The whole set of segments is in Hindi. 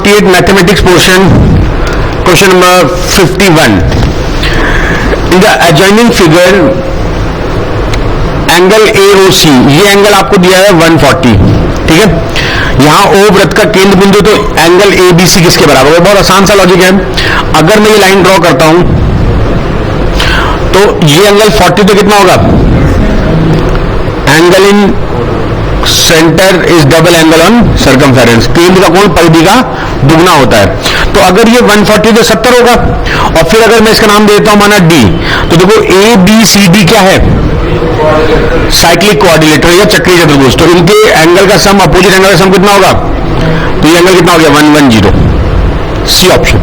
148 mathematics portion, question number 51. In the adjoining figure angle AOC, ये एंगल आपको दिया है 140. ठीक है, यहां O वृत्त का केंद्र बिंदु, तो एंगल ABC किसके बराबर है? बहुत आसान सा लॉजिक है. अगर मैं ये लाइन ड्रॉ करता हूं तो ये एंगल 40 तो कितना होगा? Angle in centre is double angle on circumference. केंद्र का कोण परिधि का दुगना होता है. तो अगर ये 140 तो 70 होगा. और फिर अगर मैं इसका नाम देता हूं माना D, तो देखो ABCD क्या है? साइक्लिक कोऑर्डिनेटर या चक्रीय चतुर्भुज. तो इनके एंगल का सम, अपोजिट एंगल का सम कितना होगा? तो ये एंगल कितना हो गया? 110. C option.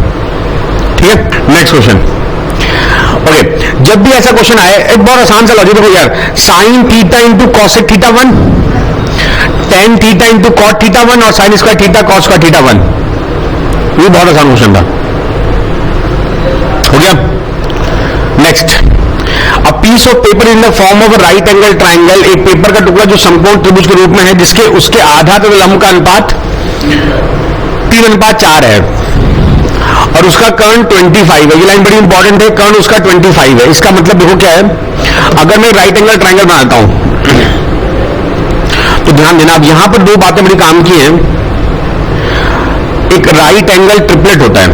ठीक है, नेक्स्ट क्वेश्चन. ओके, जब भी ऐसा क्वेश्चन आए, एक बहुत आसान सा लॉजिक देखो यार. Sine theta into cosec theta 1, tan theta into cot theta 1 और sine square theta cos square theta 1. ये बहुत आसान क्वेश्चन था. हो गया. Next, a piece of paper in the form of a right angle triangle, एक पेपर का टुकड़ा जो समकोण त्रिभुज के रूप में है, जिसके उसके आधा तथा लंब का अनुपात 3:4 है और उसका कर्ण 25 है. ये लाइन बड़ी इंपॉर्टेंट है. कर्ण उसका 25 है. इसका मतलब देखो क्या है, अगर मैं राइट एंगल ट्राइंगल बनाता हूं तो ध्यान देना, अब यहां पर दो बातें बड़ी काम की हैं. एक राइट एंगल ट्रिपलेट होता है,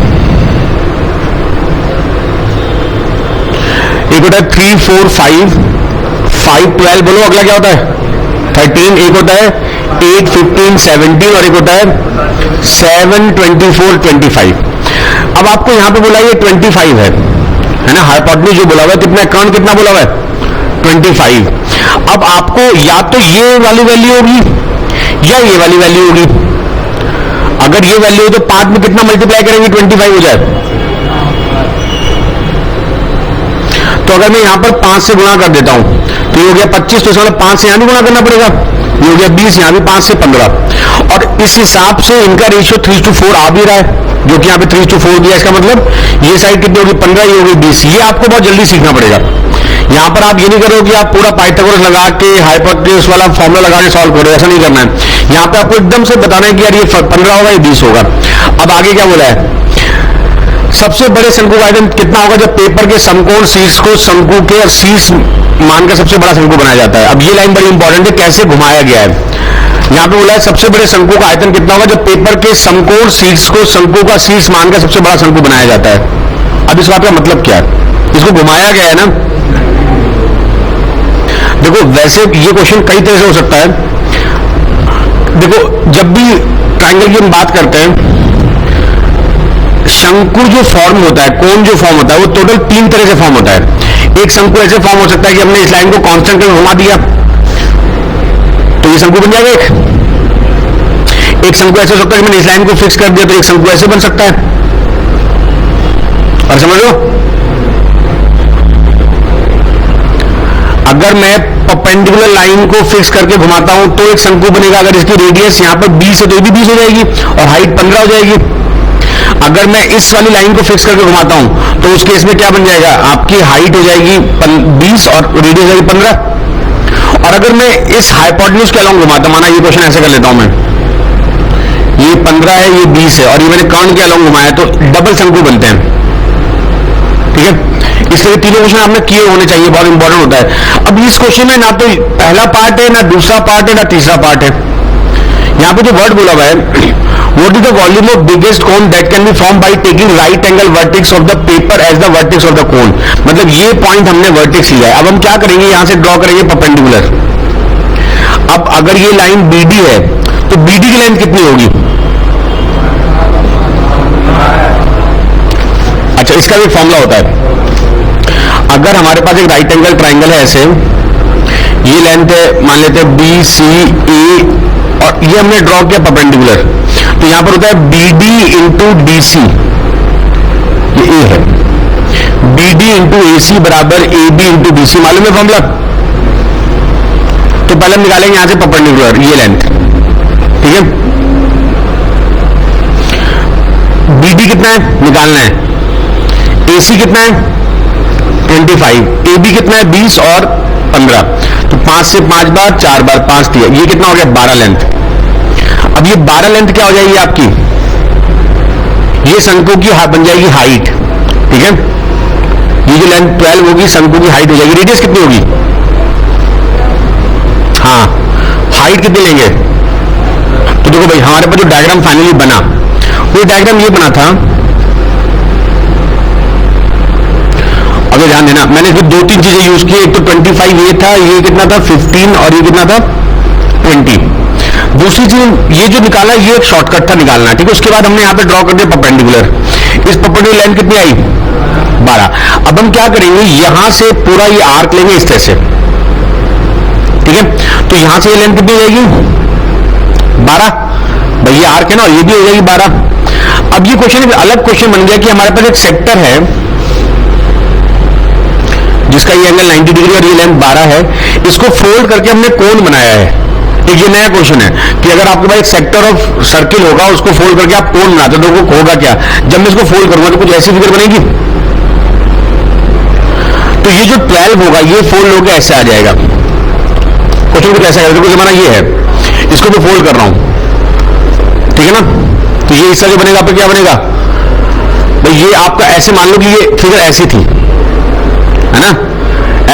एक होता है 3 4 5 5 12, बोलो अगला क्या होता है? 13. एक होता है 8 15 17 और एक होता है 7 24 25. अब आपको यहां पे बोला ये 25 है ना, हाइपोटेन्यूज जो बोला हुआ है. कितना कर्ण कितना बोला हुआ है? 25. अब आपको या तो ये वाली वैल्यू होगी या ये वाली वैल्यू होगी. अगर ये वैल्यू हो तो 5 में कितना मल्टीप्लाई करेंगे 25 हो जाए. तो अगर मैं यहां पर 5 से गुणा कर देता हूं तो ये हो गया 25. तो इसमें 5 से यहां भी गुणा करना पड़ेगा. ये हो गया 20, यहां भी 5 से 15. और इस हिसाब से इनका रेशियो 3:4 आ भी रहा है, जो कि यहां पे 3:4 दिया. इसका मतलब ये साइड कितनी होगी? 15, ये होगी 20. ये आपको बहुत जल्दी सीखना पड़ेगा. यहां पर आप ये नहीं करो कि आप पूरा पाइथागोरस लगा के हाइपोटेन्यूज वाला फॉर्मूला लगा के सॉल्व करो, ऐसा नहीं करना है. यहां पे आपको एकदम से बताना है कि यार ये 15 होगा, ये 20 होगा. अब आगे क्या बोला है? सबसे बड़े शंकु का आयतन कितना होगा जब पेपर के समकोण शीर्ष को शंकु के और शीर्ष मानकर सबसे बड़ा शंकु बनाया जाता है. अब ये लाइन बड़ी इंपॉर्टेंट है, कैसे घुमाया गया है. यहां पे बोला है सबसे बड़े शंकु का आयतन कितना होगा जब पेपर के समकोण शीर्ष को शंकु का शीर्ष मानकर सबसे बड़ा शंकु बनाया जाता है. अब इस बात का मतलब क्या है? इसको घुमाया गया है ना. देखो वैसे ये क्वेश्चन कई तरह से हो सकता है. देखो जब भी ट्राइंगल की हम बात करते हैं, शंकु जो फॉर्म होता है, कोण जो फॉर्म होता है, वो टोटल 3 तरह से फॉर्म होता है. एक शंकु ऐसे फॉर्म हो सकता है कि हमने इस लाइन को कांस्टेंट में घुमा दिया तो ये शंकु बन जाएगा एक शंकु ऐसे हो सकता है कि मैंने इस लाइन को फिक्स कर दिया तो एक शंकु ऐसे बन सकता है. और समझ लो, अगर मैं परपेंडिकुलर लाइन को फिक्स करके घुमाता हूं तो एक शंकु बनेगा. अगर इसकी रेडियस यहां पर 20 है तो ये भी 20 हो जाएगी और हाइट 15 हो जाएगी. अगर मैं इस वाली लाइन को फिक्स करके घुमाता हूं तो उस केस में क्या बन जाएगा? आपकी हाइट हो जाएगी 20 और रेडियस हो जाएगी 15. और अगर मैं इस हाइपोटेन्यूज के अलॉन्ग घुमाता, माना ये क्वेश्चन ऐसे कर लेता हूं मैं, ये 15 है, ये 20 है और ये मैंने कर्ण के अलॉन्ग घुमाया, तो डबल शंकु बनते हैं. ठीक है, इसलिए तीनों क्वेश्चन आपने किए होने चाहिए, बहुत इंपॉर्टेंट होता है. अब इस क्वेश्चन में ना तो पहला पार्ट है, ना दूसरा पार्ट है, ना तीसरा पार्ट है. यहां पे जो वर्ड बोला हुआ है, what is the volume of biggest cone that can be formed by taking right angle vertex of the paper as the vertex of the cone. मतलब ये पॉइंट हमने वर्टेक्स लिया है. अब हम क्या करेंगे, यहां से ड्रॉ करेंगे परपेंडिकुलर. अब अगर ये लाइन BD है तो BD की लेंथ कितनी होगी? अच्छा, इसका भी फॉर्मूला होता है. अगर हमारे पास एक राइट एंगल ट्राइंगल है ऐसे, ये लेंथ है मान लेते हैं BCA और ये हमने ड्रॉ किया परपेंडिकुलर, तो यहां पर होता है BD इंटू DC, ये A है. BD इंटू AC बराबर AB इंटू DC. मालूम है फॉर्मूला? तो पहले हम निकालेंगे यहां से परपेंडिकुलर ये लेंथ. ठीक है, BD कितना है निकालना है. AC कितना है 25, AB कितना है 20 और 15. तो 5 से 5 बार 4 बार 5 दिया, ये कितना हो गया 12 लेंथ. अब ये 12 लेंथ क्या हो जाएगी आपकी? ये शंकु की बन जाएगी हाइट, ठीक है। ये जो लेंथ 12 होगी, शंकु की हाइट हो जाएगी। रेडियस कितनी होगी? हाँ, हाइट कितनी लेंगे? तो देखो भाई, हमारे पास जो डायग्राम फाइनली बना, वो डायग्राम ये बना था। अगर ध्यान देना, मैंने इसमें 2-3 चीजें यूज की। एक तो 25 ये था, ये कितना था 15, और ये कितना था 20। दूसरी चीज ये जो निकाला, ये एक शॉर्टकट था निकालना, ठीक है। उसके बाद हमने यहां पे ड्रॉ कर दिया परपेंडिकुलर। इस परपेंडिकुलर लाइन कितनी आई? 12। अब हम क्या करेंगे, यहां से पूरा ये आर्क लेंगे इस तरह से, ठीक है। तो यहां से ये लाइन कितनी हो जाएगी? 12। भाई ये आर्क है ना, ये भी हो जाएगी 12। अब ये क्वेश्चन एक अलग क्वेश्चन बन गया कि हमारे पास एक सेक्टर है जिसका ये एंगल 90 डिग्री और ये लेंथ 12 है। इसको फोल्ड करके हमने कोन बनाया है। एक ये नया क्वेश्चन है कि अगर आपके पास एक सेक्टर ऑफ सर्किल होगा, उसको फोल्ड करके आप कोन बनाते हो तो होगा क्या? जब मैं इसको फोल्ड करूंगा तो कुछ ऐसी फिगर बनेगी। तो ये जो 12 होगा, ये फोल्ड होकर ऐसे आ जाएगा। क्वेश्चन कुछ ऐसा है, हमारा ये है, इसको मैं फोल्ड कर रहा हूं, ठीक है ना। तो ये हिस्सा जो बनेगा आपका क्या बनेगा भाई? ये आपका ऐसे मान लो कि ये फिगर ऐसी थी, है ना।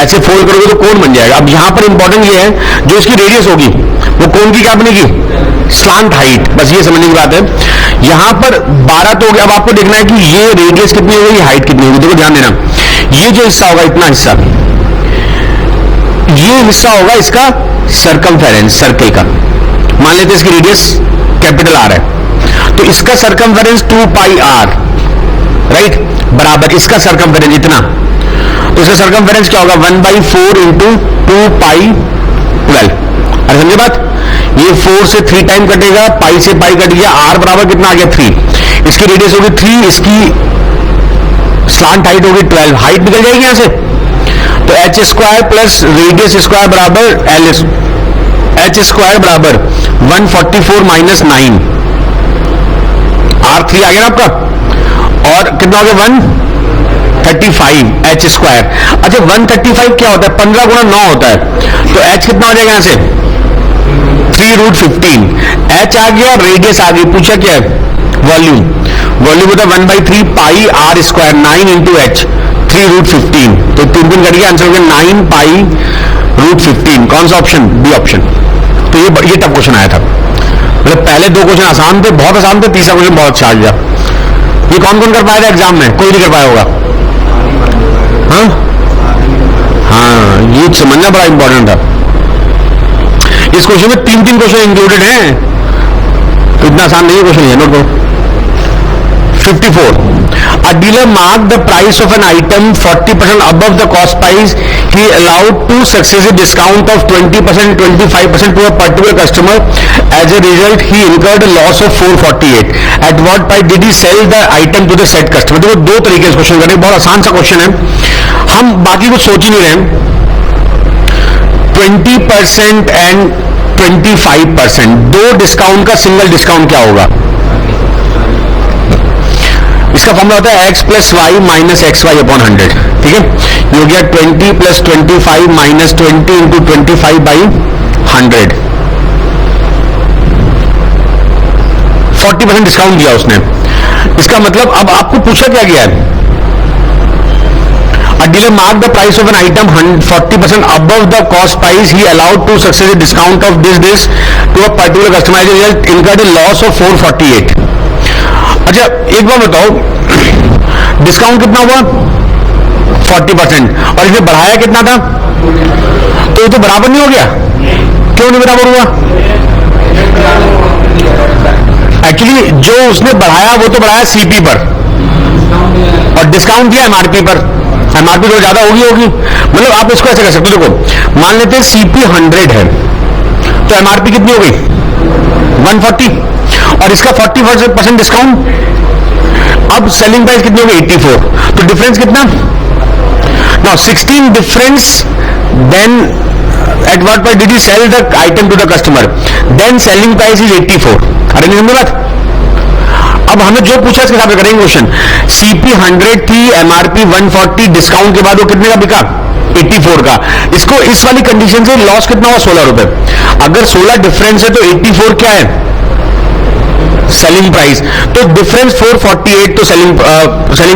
ऐसे फोल्ड करोगे तो कोण बन जाएगा। अब यहां पर इंपॉर्टेंट ये है, जो इसकी रेडियस होगी वो कोण की क्या बनेगी? Slant height. बस ये समझने की बात है। यहां पर 12 तो हो गया। अब आपको देखना है कि ये रेडियस कितनी होगी, हाइट कितनी होगी। देखो ध्यान देना, ये जो हिस्सा होगा, इतना हिस्सा, ये हिस्सा होगा इसका सर्कमफेरेंस सर्कल का। मान लेते हैं इसकी रेडियस कैपिटल आर है, तो इसका सर्कमफेरेंस 2 पाई आर, राइट, बराबर इसका सर्कमफेरेंस इतना। तो इसका सर्कमफेरेंस क्या होगा? 1/4 इंटू 2 पाई 12। अरे समझे बात? ये 4 से 3 टाइम कटेगा, पाई से पाई कट गया, आर बराबर कितना आ गया? 3। इसकी रेडियस होगी 3, इसकी स्लांट हाइट होगी 12। हाइट निकल जाएगी यहां से, तो H square plus radius square बराबर एल, एच स्क्वायर बराबर 144 माइनस 9, R3 आ गया ना आपका। और कितना हो गया? 135 एच स्क्वायर। अच्छा 135 क्या होता है? 15 गुणा 9 होता है, तो एच कितना आ जाएगा यहां से? 3√15। एच आ गया, रेडियस आ गई, पूछा क्या है? वॉल्यूम। वॉल्यूम होता है 1/3 पाई आर स्क्वायर, 9 इंटू एच, 3√15। तो 3 कट गया, आंसर हो गया 9 पाई √15। कौन सा ऑप्शन? B option. तो ये टफ क्वेश्चन आया था। मतलब पहले 2 क्वेश्चन आसान थे, बहुत आसान थे, तीसरा क्वेश्चन बहुत अच्छा आ गया। ये कौन कौन कर पाया था एग्जाम में? कोई नहीं कर पाया होगा। हाँ हाँ, ये समझना बड़ा इंपॉर्टेंट था। इस क्वेश्चन में 3 क्वेश्चन इंक्लूडेड हैं, तो इतना आसान नहीं है क्वेश्चन। ये नोट करो। 54. A dealer marked the price of an item 40% above the cost price. He allowed 2 successive discount of 20%, 25% to a particular customer. As a result, he incurred a loss of 448. At what price did he sell the item to the said customer? देखो 2 तरीके से क्वेश्चन करें, बहुत आसान सा क्वेश्चन है। हम बाकी कुछ सोच ही नहीं रहे। 20% एंड 25%, 2 डिस्काउंट का सिंगल डिस्काउंट क्या होगा? इसका फॉर्मूला होता है x plus y minus x y upon 100, ठीक है। ये हो गया 20 plus 25 minus 20 into 25 by 100। 40% discount दिया उसने। इसका मतलब अब आपको पूछा क्या गया है? A dealer marked the price of an item 40% above the cost price. He allowed 2 successive discount of this to a particular customer. As a result, incurred a loss of 448. अच्छा एक बार बताओ, डिस्काउंट कितना हुआ? 40%, और इसने बढ़ाया कितना था? तो ये तो बराबर नहीं हो गया। क्यों नहीं बराबर हुआ? एक्चुअली जो उसने बढ़ाया वो तो बढ़ाया सीपी पर, और डिस्काउंट दिया एमआरपी पर। एमआरपी तो ज्यादा होगी। मतलब आप इसको ऐसे कर सकते हो, देखो मान लेते हैं सीपी 100 है, तो एमआरपी कितनी हो गई? 140, और इसका 40% डिस्काउंट। अब सेलिंग प्राइस कितनी होगी? 84। तो डिफरेंस कितना? Now 16 difference. Then at what price did he sell the item to the customer? Then selling price is 84। अरे नहीं समझ बात? अब हमें जो पूछा इसके हिसाब से करेंगे क्वेश्चन। सीपी 100 थी, एमआरपी 140, डिस्काउंट के बाद वो कितने का बिका? 84 का। इसको इस वाली कंडीशन से लॉस कितना हुआ? 16 रुपए। अगर 16 डिफरेंस है तो 84 क्या है? Selling price. तो डिफरेंस 448, तो सेलिंग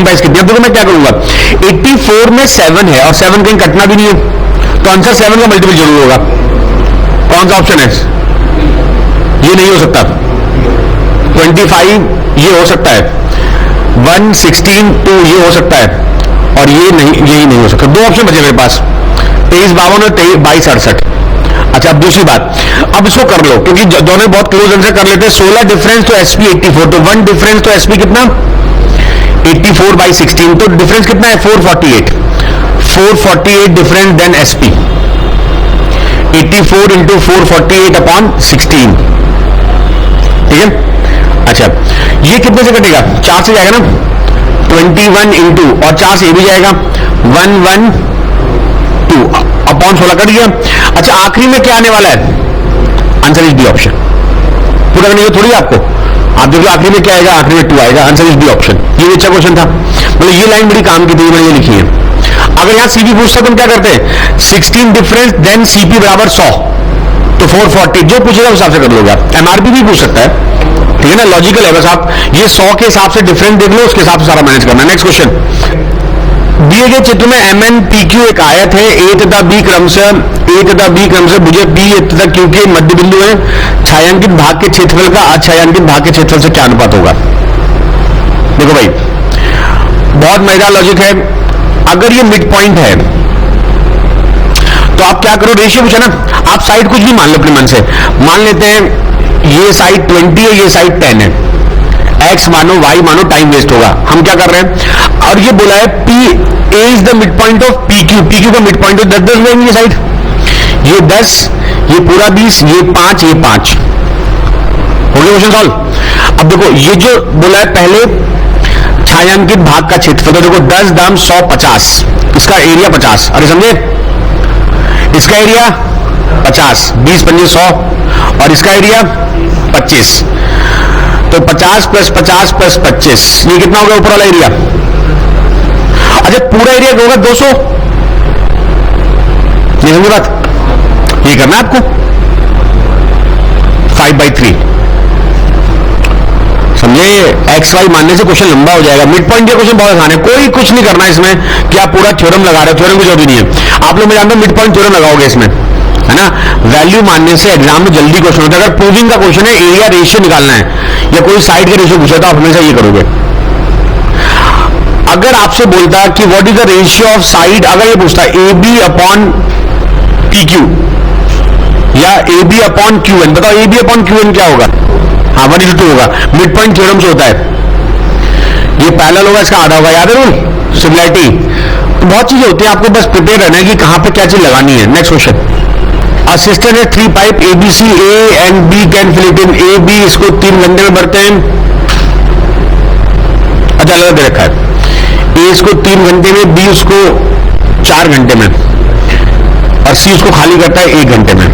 प्राइस कितनी? अब देखो मैं क्या करूंगा, 84 में 7 है और 7 कहीं कटना भी नहीं है, तो आंसर 7 का मल्टीपल जरूर होगा। कौन सा ऑप्शन है? ये नहीं हो सकता। 25 ये हो सकता है, 116 2 ये हो सकता है, और ये नहीं, यही नहीं हो सकता। दो ऑप्शन बचे मेरे पास, 2352 और 2268। अच्छा, अब दूसरी बात, अब इसको कर लो क्योंकि दोनों बहुत क्लोज आंसर कर लेते हैं। 16 डिफरेंस तो एसपी 84, तो 1 डिफरेंस तो एसपी कितना? 84/16, तो डिफरेंस कितना है? 448 डिफरेंस देन एसपी। 84 इंटू 448/16, ठीक है। अच्छा, ये कितने से कटेगा? 4 से जाएगा ना, 21 इंटू और 4 से ये भी जाएगा, 112/16 कट गया। अच्छा, आखिरी में क्या आने वाला है? Answer is B option. पूरा करने की थोड़ी आपको, आप देख लो आखिरी में क्या आएगा, आखिरी में 2 आएगा, आंसर इज बी ऑप्शन। ये भी अच्छा क्वेश्चन था, मतलब ये लाइन बड़ी काम की थी, मैंने ये लिखी है। अगर यहां सीपी पूछता तो हम क्या करते हैं, 16 डिफरेंस देन सीपी बराबर 100, तो 440 जो पूछेगा उस हिसाब से कर लोगे आप। एमआरपी भी पूछ सकता है, ठीक है ना, लॉजिकल है, बस आप ये 100 के हिसाब से डिफरेंस देख लो, उसके हिसाब से सारा मैनेज करना। नेक्स्ट क्वेश्चन, दिए गए चित्र में एम एन पी क्यू एक आयत है, ए तथा बी क्रम से भुजा पी तथा क्यू के मध्य बिंदु है। छायांकित भाग के क्षेत्रफल का अछायांकित भाग के क्षेत्रफल से क्या अनुपात होगा? देखो भाई, बहुत मजेदार लॉजिक है। अगर ये मिड पॉइंट है तो आप क्या करो, रेशियो पूछा ना, आप साइड कुछ भी मान लो अपने मन से। मान लेते हैं ये साइड 20 है, ये साइड 10 है, एक्स मानो वाई मानो, टाइम वेस्ट होगा। हम क्या कर रहे हैं, और ये बोला है P A is the mid point of P Q, P Q का मिड पॉइंट 10 लेंगे ये साइड, ये 10, ये पूरा 20, ये 5, ये 5 हो गया क्वेश्चन सॉल्व। अब देखो ये जो बोला है पहले छायांकित भाग का क्षेत्रफल, तो देखो 10 दाम 100 50, इसका एरिया 50, अरे समझे, इसका एरिया 50, 20 पंजे 100, और इसका एरिया 25, तो 50 + 50 + 25, ये कितना हो गया ऊपर वाला एरिया? अच्छा, पूरा एरिया होगा 200, ये समझे बात, ये करना है आपको 5/3, समझे। एक्स वाई मानने से क्वेश्चन लंबा हो जाएगा। मिड पॉइंट के क्वेश्चन बहुत आसान है, कोई कुछ नहीं करना है इसमें कि आप पूरा थ्योरम लगा रहे हो, थ्योरम कुछ भी नहीं है। आप लोग मैं जानता हूं मिड पॉइंट थ्योरम लगाओगे इसमें, है ना। वैल्यू मानने से एग्जाम में जल्दी क्वेश्चन होता है। अगर प्रूविंग का क्वेश्चन है, एरिया रेशियो निकालना है या कोई साइड का रेशियो पूछा तो आप हमेशा ये करोगे। अगर आपसे बोलता कि what is the ratio of side, अगर ये पूछता A B upon P Q या A B upon Q N, बताओ A B upon Q N क्या होगा? हाँ, 1:2 होगा। मिड पॉइंट थ्योरम से होता है, ये पैरेलल होगा, इसका आधा होगा, याद है रूल, सिमिलरिटी। तो बहुत चीजें होती है, आपको बस प्रिपेयर रहना है कि कहां पे क्या चीज लगानी है। Next question, A system has 3 pipe ABC, A and B can fill it in. A, B इसको 3 घंटे में भरते हैं, अच्छा अलग दे रखा है। A इसको 3 घंटे में, B उसको 4 घंटे में, और C उसको खाली करता है 1 घंटे में।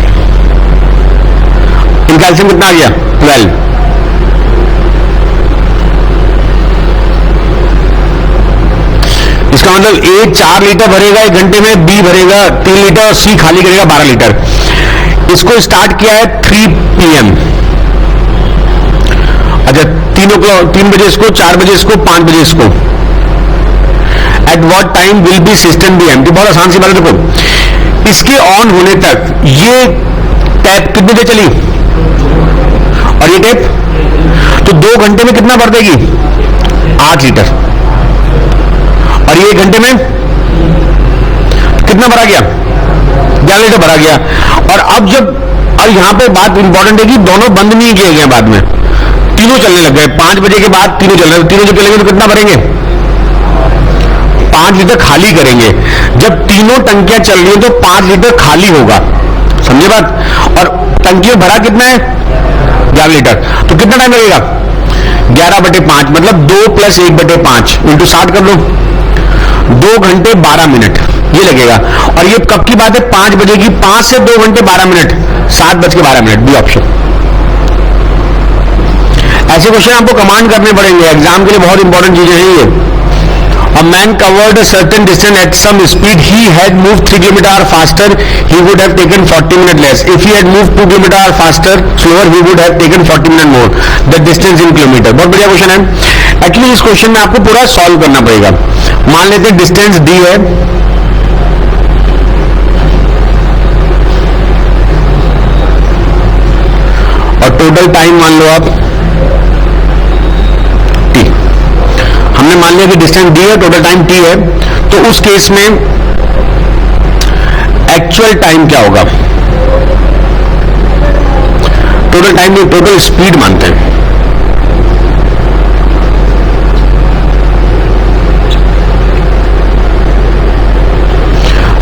इनका एलसीएम कितना आ गया? 12। इसका मतलब A 4 लीटर भरेगा 1 घंटे में, B भरेगा 3 लीटर और C खाली करेगा 12 लीटर। इसको स्टार्ट किया है 3 PM, अच्छा 3 बजे इसको, 4 बजे इसको, 5 बजे इसको। At what time will be system B empty? बहुत आसान सी बात है। देखो इसके ऑन होने तक ये टैप कितनी देर चली, और ये टैप, तो 2 घंटे में कितना भर देगी? 8 लीटर। और ये 1 घंटे में कितना भरा गया? 11 लीटर भरा गया। और अब यहां पे बात इंपॉर्टेंट है कि दोनों बंद नहीं किए गए बाद में, तीनों चलने लग गए। 5 बजे के बाद तीनों चल रहे हैं, तीनों जब चलेंगे तो कितना भरेंगे? 5 लीटर खाली करेंगे। जब तीनों टंकियां चल रही हैं तो 5 लीटर खाली होगा, समझे बात। और टंकी में भरा कितना है? 11 लीटर। तो कितना टाइम लगेगा? 11/5, मतलब 2 + 1/5 इंटू 60 कर लो, 2 घंटे 12 मिनट ये लगेगा। और ये कब की बात है? 5 बजे की। 5 से 2 घंटे 12 मिनट, 7:12, बी ऑप्शन। ऐसे क्वेश्चन आपको कमांड करने पड़ेंगे, एग्जाम के लिए बहुत इंपॉर्टेंट चीजें हैं ये। A man covered a certain distance at some speed. He had moved 3 km/h faster. He would have taken 40 minutes less. If he had moved 2 km/h faster, slower, he would have taken 40 minutes more. The distance in kilometer. बहुत बढ़िया क्वेश्चन है. एक्चुअली इस क्वेश्चन में आपको पूरा सॉल्व करना पड़ेगा. मान लेते हैं डिस्टेंस डी है, और टोटल टाइम मान लो आप टी. हमने मान लिया कि डिस्टेंस डी है, टोटल टाइम टी है. तो उस केस में एक्चुअल टाइम क्या होगा? टोटल टाइम में टोटल स्पीड मानते हैं.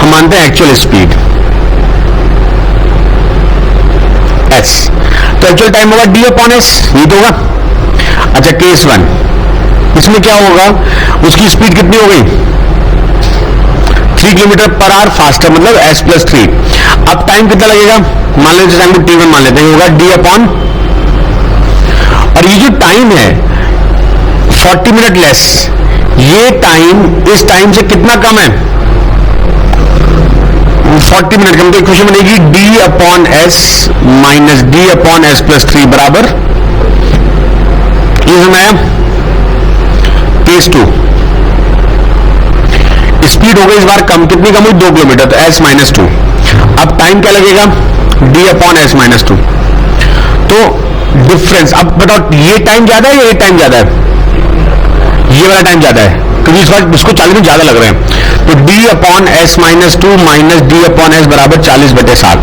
हम मानते हैं एक्चुअल स्पीड एस. तो एक्चुअल टाइम होगा डी अपॉन एस. ये तो होगा. अच्छा, केस 1, इसमें क्या होगा? उसकी स्पीड कितनी हो गई? 3 km/h फास्टर, मतलब s + 3. अब टाइम कितना लगेगा? मान लेते टाइम को t1 मान लेते हैं. होगा d अपॉन, और ये जो टाइम है 40 मिनट लेस, ये टाइम इस टाइम से कितना कम है? 40 मिनट कम. तो इक्वेशन बनेगी d upon S minus d upon s + 3 बराबर, ये समय है केस 2. स्पीड हो गई इस बार कम. कितनी कम हुई? 2 किलोमीटर. तो s - 2. अब टाइम क्या लगेगा? d upon s - 2. तो डिफरेंस, अब बताओ ये टाइम ज्यादा है या ये टाइम ज्यादा है? ये वाला टाइम ज्यादा है, क्योंकि इस बार इसको 40 मिनट ज्यादा लग रहे हैं. तो d upon s - 2 minus d upon s बराबर 40/60.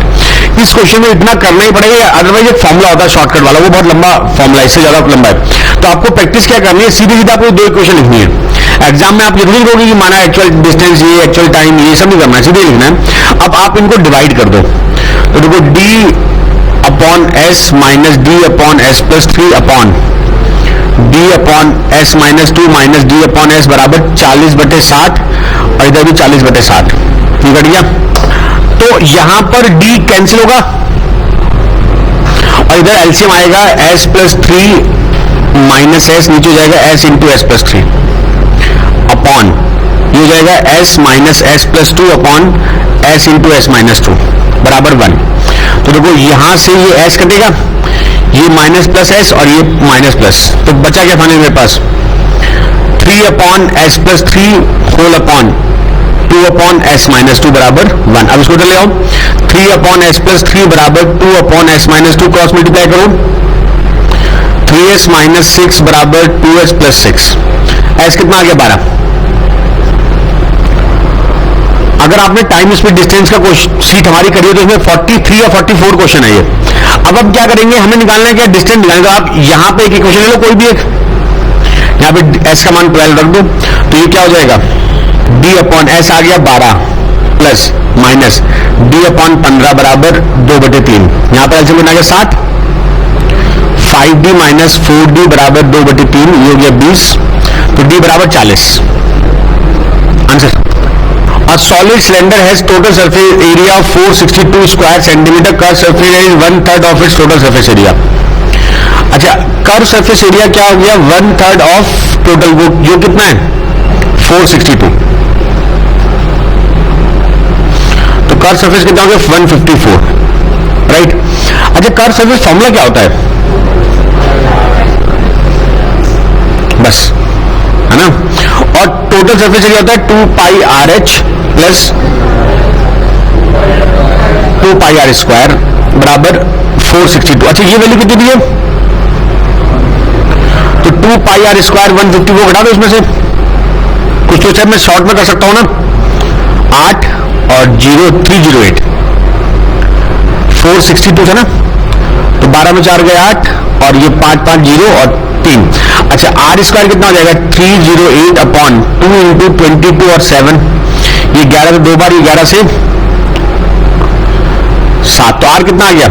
इस क्वेश्चन में इतना करना ही पड़ेगा, अदरवाइज एक फॉर्मूला होता है शॉर्टकट वाला, वो बहुत लंबा फॉर्मूला, इससे ज्यादा लंबा है. तो आपको प्रैक्टिस क्या करनी है? सीधे सीधे आपको 2 इक्वेशन लिखनी है. एग्जाम में आप जरूर लिखोगे कि माना एक्चुअल डिस्टेंस, ये एक्चुअल टाइम, ये सब नहीं करना है, सीधे लिखना है. अब आप इनको डिवाइड कर दो. तो देखो d upon s minus d upon s + 3 upon d upon s - 2 minus d upon s बराबर 40/60, और इधर भी 40/60. ठीक है गया. तो यहां पर d कैंसिल होगा और इधर एलसीएम आएगा s + 3 माइनस s, नीचे हो जाएगा s इंटू s + 3 अपॉन, ये हो जाएगा s minus s + 2 upon s into s - 2 बराबर 1. तो देखो यहां से ये s कटेगा, ये माइनस प्लस s और ये माइनस प्लस. तो बचा क्या फाइनल मेरे पास? 3 upon s + 3 whole upon 2 upon s - 2 बराबर 1. अब इसको ले आओ. 3 अपॉन s + 3 बराबर 2 अपॉन s - 2, क्रॉस मल्टीप्लाई करो. 3s - 6 बराबर 2s + 6. s कितना आ गया? 12. अगर आपने टाइम स्पीड डिस्टेंस का सीट हमारी करी है तो इसमें 43 या 44 क्वेश्चन है ये. अब क्या करेंगे? हमें निकालना है क्या? डिस्टेंस निकालना. आप यहां पे एक इक्वेशन ले लो, कोई भी एक. यहां पे s का मान 12 रख दो. तो ये क्या हो जाएगा? d अपॉन s आ गया 12 प्लस माइनस d अपॉन 15 बराबर 2/3. यहां पर एलसीएम बना गया 7. 5d माइनस 4d बराबर 2/3, ये हो गया 20. तो d बराबर 40. Answer. A solid cylinder has total surface area of 462 square centimeter. Curved surface area is 1/3 of its total surface area. अच्छा, कर्व सरफेस एरिया क्या हो गया? 1/3 ऑफ टोटल, वो जो कितना है? 462. तो कर्व सरफेस कितना हो गया? 154. राइट. अच्छा, कर्व सरफेस फॉर्मूला क्या होता है? बस, है ना. और टोटल सरफेस एरिया होता है 2πRH प्लस 2πr² बराबर 462. अच्छा, ये वैल्यू कितनी दी है? तो 2πr² 154 घटा दो इसमें से. कुछ तो मैं शॉर्ट में कर सकता हूं ना. 8 और 0 308, 462 था ना. तो 12 में 4 गए 8, और ये 5 5 0 और 3. अच्छा, r² कितना हो जाएगा? 308 अपॉन 2 इंटू 22 और 7. ये 11 से 2 बार, ये 11 से 7. तो r कितना आ गया?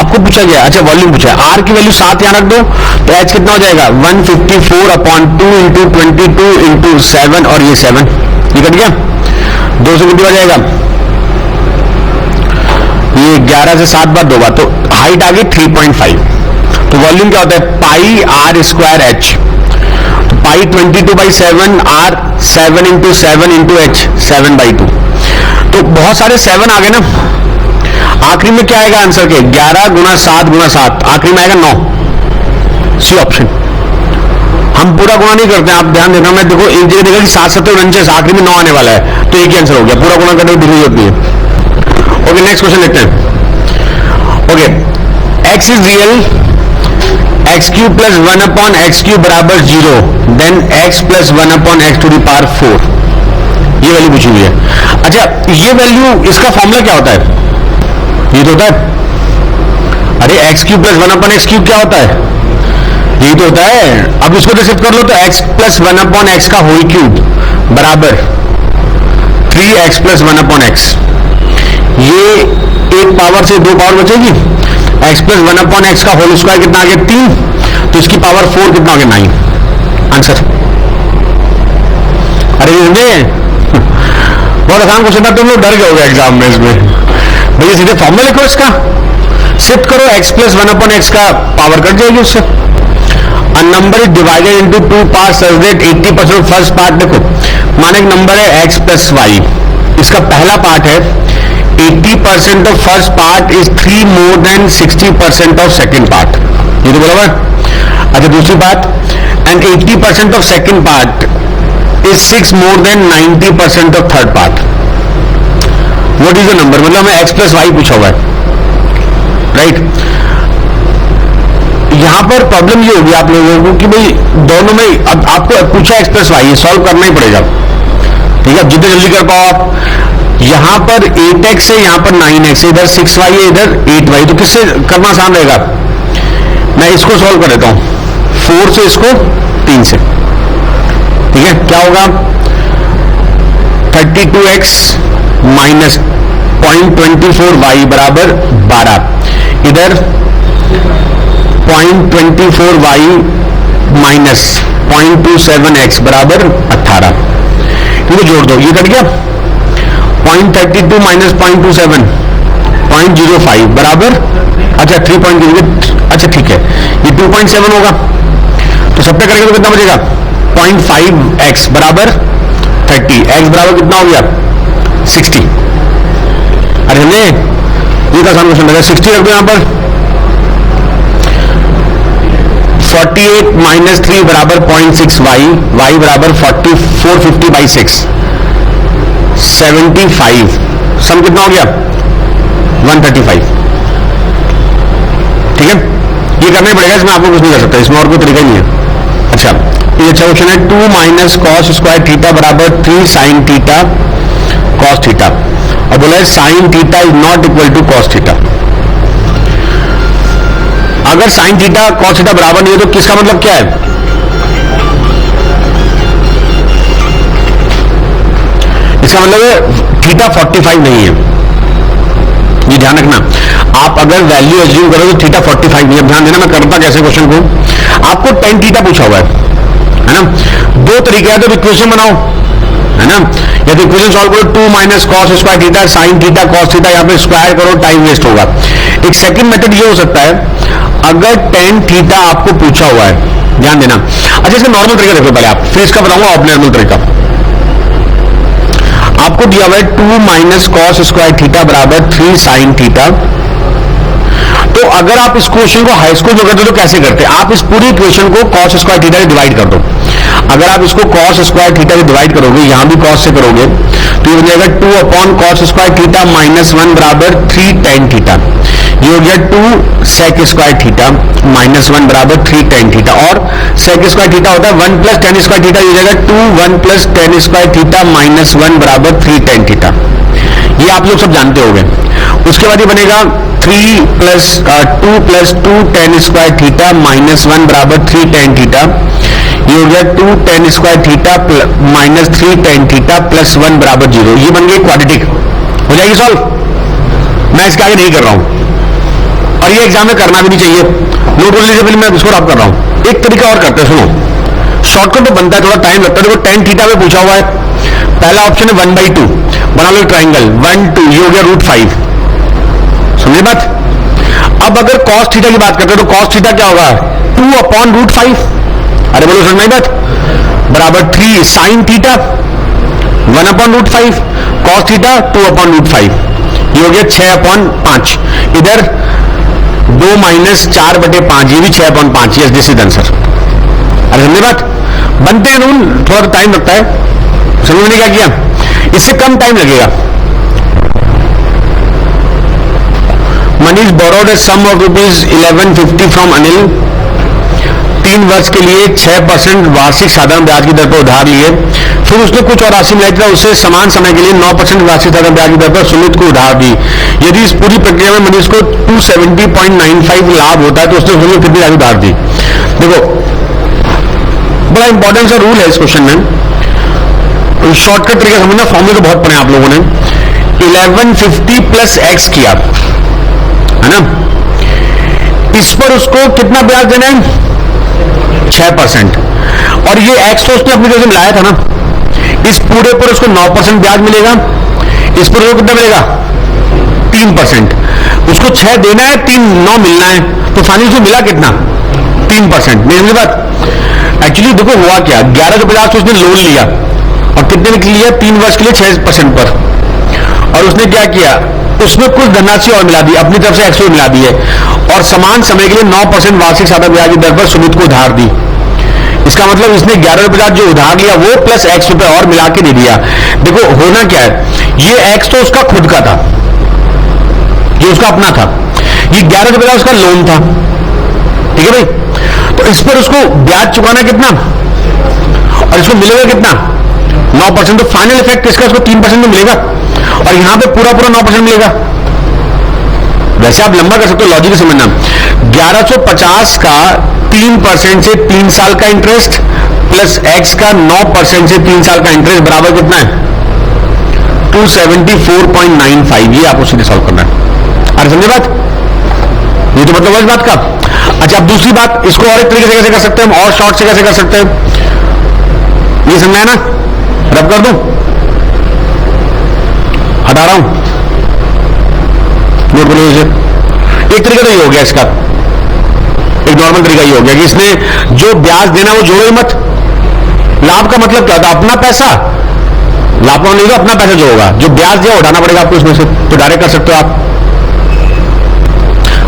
आपको पूछा गया. अच्छा, वॉल्यूम पूछा है. r की वैल्यू 7 यहां रख दो. तो h कितना हो जाएगा? 154 अपॉन 2 इंटू 22 इंटू 7, और ये 7. ये कट गया. 2 से कितना हो जाएगा? ये 11 से 7 बार 2 बार. तो हाइट आ गई 3.5. तो वॉल्यूम क्या होता है? πr² h. तो π height 22/7 r 7 into 7 into h 7/2। तो बहुत सारे 7 आ गए ना, आखिरी में क्या आएगा आंसर के 11 गुना 7 गुना 7, आखिरी में आएगा 9, सी ऑप्शन। हम पूरा गुणा नहीं करते, आप ध्यान देना, मैं देखो एक जगह देखा कि 7 7 49, आखिरी में 9 आने वाला है, तो एक ही आंसर हो गया, पूरा गुणा करने की जरूरत नहीं है। ओके नेक्स्ट क्वेश्चन देखते हैं। Okay, x is real, x cube plus 1/x³ बराबर 0, देन x प्लस 1/x⁴, ये वैल्यू पूछी हुई है। अच्छा, ये वैल्यू, इसका फॉर्मूला क्या होता है? ये तो होता है, अरे x³ प्लस 1/x³ क्या होता है? यही तो होता है। अब इसको डिस्कस कर लो तो x प्लस 1/x का होल क्यूब बराबर 3x प्लस 1/x, ये एक पावर से 2 पावर बचेगी, x प्लस 1/x का होल स्क्वायर कितना आ गया 3, तो इसकी पावर 4 कितना आ गया 9, आंसर। अरे समझे, बहुत आसान क्वेश्चन था, तुम लोग डर गए होगे एग्जाम में इसमें। भैया सीधे फॉर्मूला लिखो इसका, शिफ्ट करो, x प्लस 1/x का पावर कट जाएगी उससे। A number is divided into 2 parts such that 80% of first part, देखो माने एक नंबर है x प्लस y, इसका पहला पार्ट है 80% of first part is 3 more than 60% of second part, ये तो बराबर। अच्छा दूसरी बात, and 80% of second part is 6 more than 90% of third part। What is the number? मतलब हमें x प्लस y पूछा हुआ है, राइट। यहां पर प्रॉब्लम ये होगी आप लोगों को कि भाई दोनों में, अब आपको पूछा x प्लस वाई, सॉल्व करना ही पड़ेगा, ठीक है, जितने जल्दी कर पाओ आप। यहां पर 8x है, यहां पर 9x है, इधर 6y है, इधर 8y, तो किससे करना आसान रहेगा? मैं इसको सॉल्व कर देता हूं, 4 से इसको 3 से, ठीक है। क्या होगा 32x माइनस 0.24y बराबर 12, इधर 0.24y माइनस 0.27x बराबर 18, इनको जोड़ दो, ये कट गया 0.32 माइनस 0.27 0.05 बराबर, अच्छा 3.0, अच्छा ठीक है, ये 2.7 होगा, तो सब पे करेंगे तो कितना बचेगा 0.5x बराबर 30, x बराबर कितना हो गया 60। अरे हमने ये आसान क्वेश्चन लगा, 60 रख दो यहां पर, 48 माइनस 3 बराबर 0.6y, y बराबर 450/6, 75, सम कितना हो गया 135, ठीक है। ये करना ही पड़ेगा, इसमें आपको कुछ नहीं कर सकता, इसमें और कोई तरीका नहीं है। अच्छा ये अच्छा क्वेश्चन है, 2 माइनस कॉस स्क्वायर थीटा बराबर 3 साइन थीटा कॉस थीटा, और बोला है sine theta is not equal to cos theta. अगर साइन थीटा कॉस थीटा बराबर नहीं है तो किसका मतलब क्या है? इसका मतलब है थीटा 45 नहीं है, ये ध्यान रखना। आप अगर वैल्यू एज्यूम करो तो थीटा 45 नहीं है, ध्यान देना मैं करता कैसे क्वेश्चन को। आपको tan थीटा पूछा हुआ है ना, दो तरीके हैं, तो इक्वेशन बनाओ, है ना, या तो इक्वेशन सॉल्व करो, 2 minus cos square theta sine theta cos theta, यहाँ पे स्क्वायर करो, टाइम वेस्ट होगा। एक सेकंड मेथड ये हो सकता है, अगर tan थीटा आपको पूछा हुआ है, ध्यान देना। अच्छा इसका नॉर्मल तरीका देखो पहले आप, फिर इसका बताऊंगा ऑब्नॉर्मल तरीका। आपको दिया हुआ है 2 माइनस कॉस स्क्वायर थीटा बराबर 3 साइन थीटा, तो अगर आप इस क्वेश्चन को हाई स्कूल में करते तो कैसे करते? आप इस पूरी इक्वेशन को कॉस स्क्वायर थीटा से डिवाइड कर दो। अगर आप इसको कॉस स्क्वायर थीटा से डिवाइड करोगे, यहां भी कॉस से करोगे, तो ये हो जाएगा 2 upon cos square theta minus 1 बराबर 3 tan थीटा, ये हो गया 2 सेक स्क्वायर थीटा माइनस 1 बराबर 3 tan थीटा, और सेक स्क्वायर थीटा होता है 1 प्लस tan स्क्वायर थीटा, ये हो जाएगा 2 1 plus tan square theta minus 1 बराबर 3 tan थीटा। ये आप लोग सब जानते होंगे। उसके बाद ये बनेगा 2 plus 2 tan square theta minus 1 बराबर 3 tan थीटा, ये हो गया 2 tan square theta minus 3 tan theta plus 1 बराबर 0। ये बन गई क्वाड्रेटिक, हो जाएगी सॉल्व। मैं इसके आगे नहीं कर रहा हूं, और ये एग्जाम में करना भी नहीं चाहिए, नोट कर लीजिए, पहले मैं इसको रब कर रहा हूं। एक तरीका और करते हैं, सुनो, शॉर्टकट तो बनता है, थोड़ा टाइम लगता है। देखो tan थीटा में पूछा हुआ है, पहला ऑप्शन है 1/2, बना लो ट्राइंगल 1 2, ये हो गया √5, समझे बात। अब अगर cos थीटा की बात करते हैं तो cos थीटा क्या होगा 2 अपॉन √5, अरे बोलो समझ में बात। बराबर 3 साइन थीटा 1/√5, कॉस थीटा 2/√5, ये हो गया 6/5। इधर 2 - 4/5, ये भी 6/5। Yes, this is answer. अरे समझे बात, बनते हैं रूल, थोड़ा तो टाइम लगता है। समझ में क्या किया, इससे कम टाइम लगेगा। Manish borrowed a sum of ₹1150 from Anil. 3 वर्ष के लिए 6% वार्षिक साधारण ब्याज की दर पर उधार लिए, फिर उसने कुछ और राशि मिलाई था, उसे समान समय के लिए 9% वार्षिक साधारण ब्याज की दर पर सुमित को उधार दी। यदि इस पूरी प्रक्रिया में मनीष को 270.95 लाभ होता है तो उसने सुमित कितनी राशि उधार दी। देखो, बड़ा इंपॉर्टेंट सा रूल है इस क्वेश्चन में, शॉर्टकट तरीके समझना, फॉर्मूले तो बहुत पढ़े आप लोगों ने। 1150 प्लस एक्स किया है ना, इस पर उसको कितना ब्याज देना है, 6%, और ये एक्स तो उसने अपनी जगह से मिलाया था ना, इस पूरे पर उसको 9% ब्याज मिलेगा, इस पर उसको कितना मिलेगा, 3%। उसको 6 देना है, 9 मिलना है, तो फाइनली उसको मिला कितना, 3%। मेरी बात, एक्चुअली देखो हुआ क्या, 1150 उसने लोन लिया और कितने में लिया, 3 वर्ष के लिए 6% पर, और उसने क्या किया, उसमें कुछ धनराशि और मिला दी, अपनी तरफ से एक्स मिला दी है, और समान समय के लिए 9% वार्षिक साधारण ब्याज की दर पर सुमित को उधार दी। इसका मतलब इसने 1150 जो उधार लिया वो प्लस एक्स रुपए और मिला के दे दिया। देखो होना क्या है, ये एक्स तो उसका खुद का था, ये उसका अपना था, ये 1150 उसका लोन था, ठीक है भाई। तो इस पर उसको ब्याज चुकाना कितना, और इसको मिलेगा कितना, 9%। तो फाइनल इफेक्ट किसका, उसको 3% में मिलेगा, और यहां पे पूरा 9% मिलेगा। वैसे आप लंबा कर सकते हो, लॉजिक समझना। 1150 का 3% से 3 साल का इंटरेस्ट प्लस एक्स का 9% से 3 साल का इंटरेस्ट बराबर कितना है, 274.95। ये आपको सीधे सॉल्व करना है। अरे समझे बात, ये तो मतलब इस बात का। अच्छा, अब दूसरी बात, इसको और एक तरीके से कैसे कर सकते हैं हम, और शॉर्ट से कैसे कर सकते हैं, ये समझा है ना, रब कर दूं, हटा रहा हूं, नोट बोलो इसे। एक तरीका तो ये हो गया इसका, एक नॉर्मल तरीका ये हो गया कि इसने जो ब्याज देना वो जोड़ो ही मत। लाभ का मतलब क्या होता है, अपना पैसा, लाभ का नहीं होगा, अपना पैसा जो होगा, जो ब्याज दिया उठाना पड़ेगा आपको इसमें से, तो डायरेक्ट कर सकते हो आप।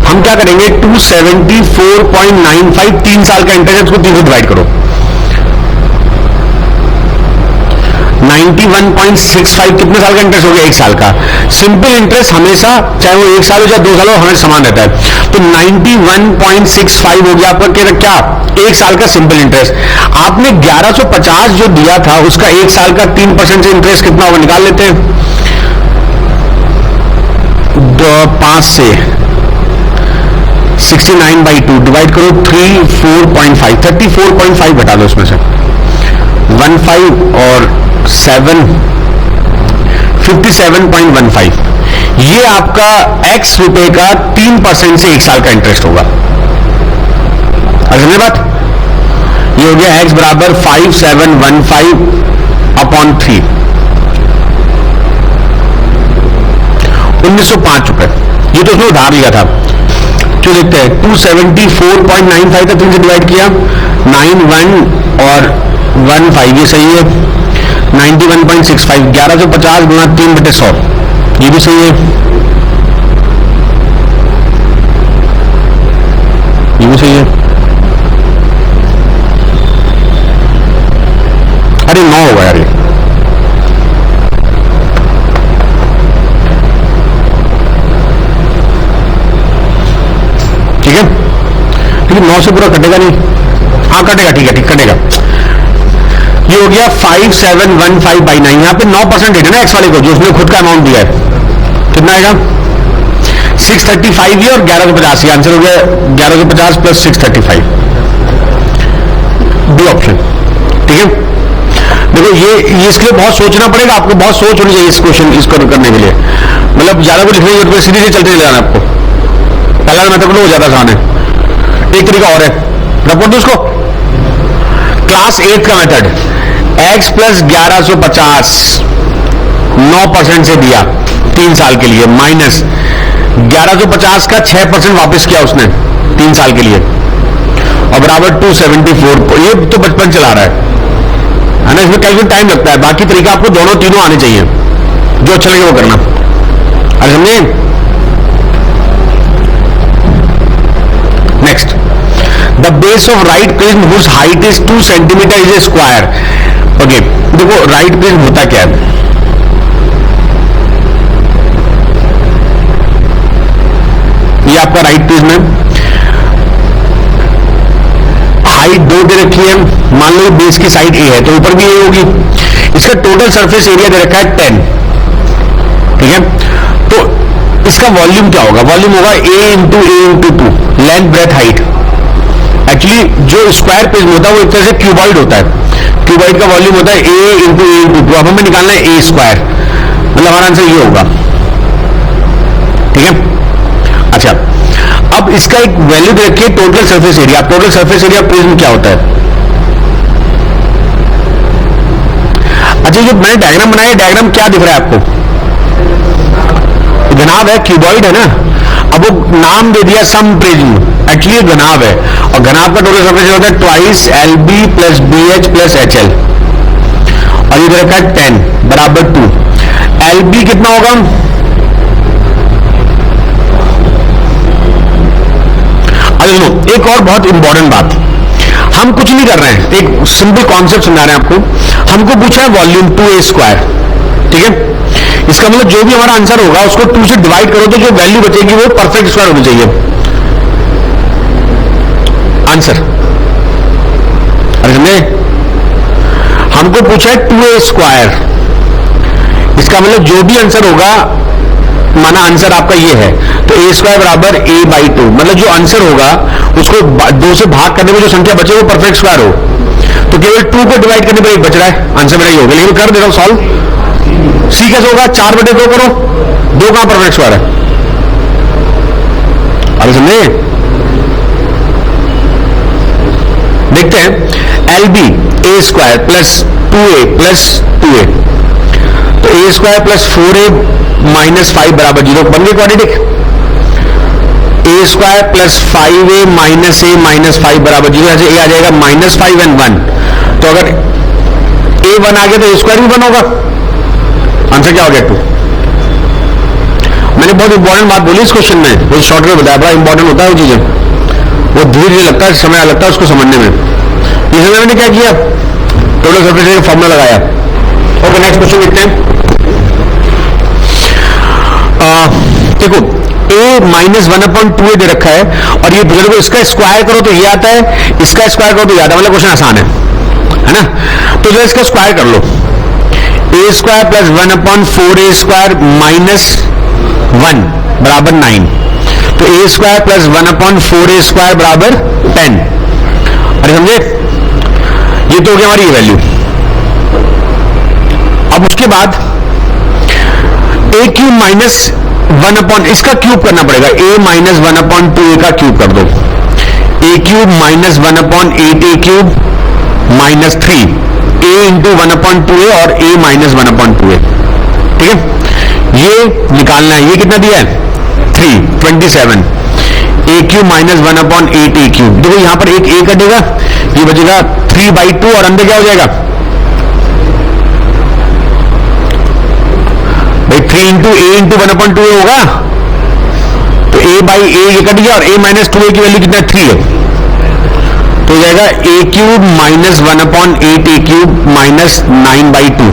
हम क्या करेंगे, 274.95 3 साल का इंटरेस्ट को 3 से डिवाइड करो, 91.65 कितने साल का इंटरेस्ट हो गया, 1 साल का। सिंपल इंटरेस्ट हमेशा, चाहे वो 1 साल हो चाहे 2 साल हो, हमेशा समान रहता है। तो 91.65 हो गया आपका क्या, 1 साल का सिंपल इंटरेस्ट। आपने 1150 जो दिया था उसका 1 साल का 3% से इंटरेस्ट कितना होगा, निकाल लेते हैं। 5 से 69/2 डिवाइड करो 34.5, 34.5 घटा दो उसमें से, 15 और 7 57.15। ये आपका x रुपए का 3% से 1 साल का इंटरेस्ट होगा। समझे बात, ये हो गया x बराबर 5715/3, 1905 रुपए। ये तो उसने उधार लिया था। जो देखते हैं, 274.95 था, 3 से डिवाइड किया, 91 और 15, ये सही है। 91.65, 1150 गुना 3/100, ये भी सही है, ये भी सही है। अरे 9 होगा यार, ये ठीक है, लेकिन 9 से पूरा कटेगा नहीं, हाँ कटेगा, ठीक है, ठीक कटेगा। ये हो गया 5715/9, यहां पे 9% है ना एक्स वाले को, जो उसने खुद का अमाउंट दिया है, कितना आएगा, 635 और 1150। आंसर हो गया 1150 प्लस 635, दो ऑप्शन, ठीक है। देखो ये इसके लिए बहुत सोचना पड़ेगा आपको, बहुत सोच होनी चाहिए इस क्वेश्चन, इसको करने के लिए, मतलब ज्यादा कुछ लिखने की जरूरत, सीधे से चलते जाना आपको। पहला मेथड वो ज्यादा आसान है। एक तरीका और है, रखो दो उसको, क्लास 8 का मेथड, x प्लस 1150 9% से दिया 3 साल के लिए, माइनस 1150 का 6% वापस किया उसने 3 साल के लिए, और बराबर 274। ये तो बचपन चला रहा है, है ना, इसमें कैलकुलेट टाइम लगता है, बाकी तरीका आपको दोनों तीनों आने चाहिए, जो अच्छा लगे वो करना। अरे समझे? Next, the base of right prism whose height is 2 centimetre is a square. Okay, देखो राइट प्रिज्म होता क्या है, ये आपका राइट प्रिज्म है, हाइट 2 दे रखी है, मान लो बेस की साइड ए है तो ऊपर भी ए होगी, इसका टोटल सरफेस एरिया दे रखा है 10, ठीक है। तो इसका वॉल्यूम क्या होगा, वॉल्यूम होगा A into 2, length breadth height. Actually जो स्क्वायर प्रिज्म होता है वो एक तरह से क्यूबॉइड होता है, क्यूबॉइड का वॉल्यूम होता है ए इंटू 2, अब हमें निकालना है ए स्क्वायर, मतलब हमारा आंसर ये होगा, ठीक है। अच्छा, अब इसका एक वैल्यू दे रखिए total surface area. Total surface area prism क्या होता है? अच्छा, ये मैंने डायग्राम बनाया, डायग्राम क्या दिख रहा है आपको? घनाभ है, क्यूबॉइड है ना, अब वो नाम दे दिया सम प्रिज्म, एक्चुअली घनाभ है, और घनाभ का टोटल सरफेस एरिया होता है twice LB plus BH plus HL, और ये दे रखा है 10 बराबर 2। LB कितना होगा? अरे एक और बहुत इंपॉर्टेंट बात, हम कुछ नहीं कर रहे हैं, एक सिंपल कॉन्सेप्ट समझा रहे हैं आपको। हमको पूछा है वॉल्यूम 2a स्क्वायर, ठीक है। इसका मतलब जो भी हमारा आंसर होगा उसको 2 से डिवाइड करो तो जो वैल्यू बचेगी वो परफेक्ट स्क्वायर होनी चाहिए आंसर। अरे समझे? हमको पूछा है 2a स्क्वायर, इसका मतलब जो भी आंसर होगा, माना आंसर आपका ये है तो a स्क्वायर बराबर a/2, मतलब जो आंसर होगा उसको 2 से भाग करने में जो संख्या बचे वो परफेक्ट स्क्वायर हो, तो केवल 2 को डिवाइड करने पर एक बच रहा है, आंसर मेरा ये होगा। लेकिन कर दे रहा हूं सॉल्व, सी कैसे होगा? 4/2 करो, 2 कहां परफेक्ट स्क्वायर है? अरे समझे? देखते हैं, LB a square plus 2a plus 2a, तो a square plus 4a minus 5 बराबर 0, बन गई quadratic. a square plus 5a minus a minus 5 बराबर 0, ऐसे a आ जाएगा -5 and 1, तो अगर a 1 आ गया तो a स्क्वायर भी 1 होगा, आंसर क्या हो गया 2। मैंने बहुत इंपॉर्टेंट बात बोली इस क्वेश्चन में, वो शॉर्टकट बताया, बड़ा इंपॉर्टेंट होता है वो चीजें, वो धीरे धीरे लगता है, समय लगता है उसको समझने में। इसमें मैंने क्या किया, टोटल सरफेस एरिया फॉर्मूला लगाया। ओके, नेक्स्ट क्वेश्चन देखते हैं। देखो a -1/2a दे रखा है, और ये बुजुर्ग इसका स्क्वायर करो तो ये आता है, इसका स्क्वायर करो तो ये आता है, मतलब क्वेश्चन आसान है ना। तो जो इसका स्क्वायर कर लो, a square plus 1/4a square minus 1 बराबर 9, तो a square plus 1/4a square बराबर 10। अरे समझे? ये तो हो गया हमारी वैल्यू। अब उसके बाद a क्यूब माइनस 1 इसका क्यूब करना पड़ेगा, a माइनस 1/2a का क्यूब कर दो, a cube minus 1/8a cube minus 3, a into 1/2a और a माइनस 1/2a, ठीक है। ये निकालना है, ये कितना दिया है 3, 27, a cube minus 1/8a cube. देखो यहां पर एक a कटेगा, ये बचेगा 3/2 और अंदर क्या हो जाएगा भाई 3 इंटू a इंटू 1/2a होगा, तो a/a ये कट गया, और a माइनस 2a की वैल्यू कितना 3 है, तो हो जाएगा a cube minus 1/8a cube minus 9/2,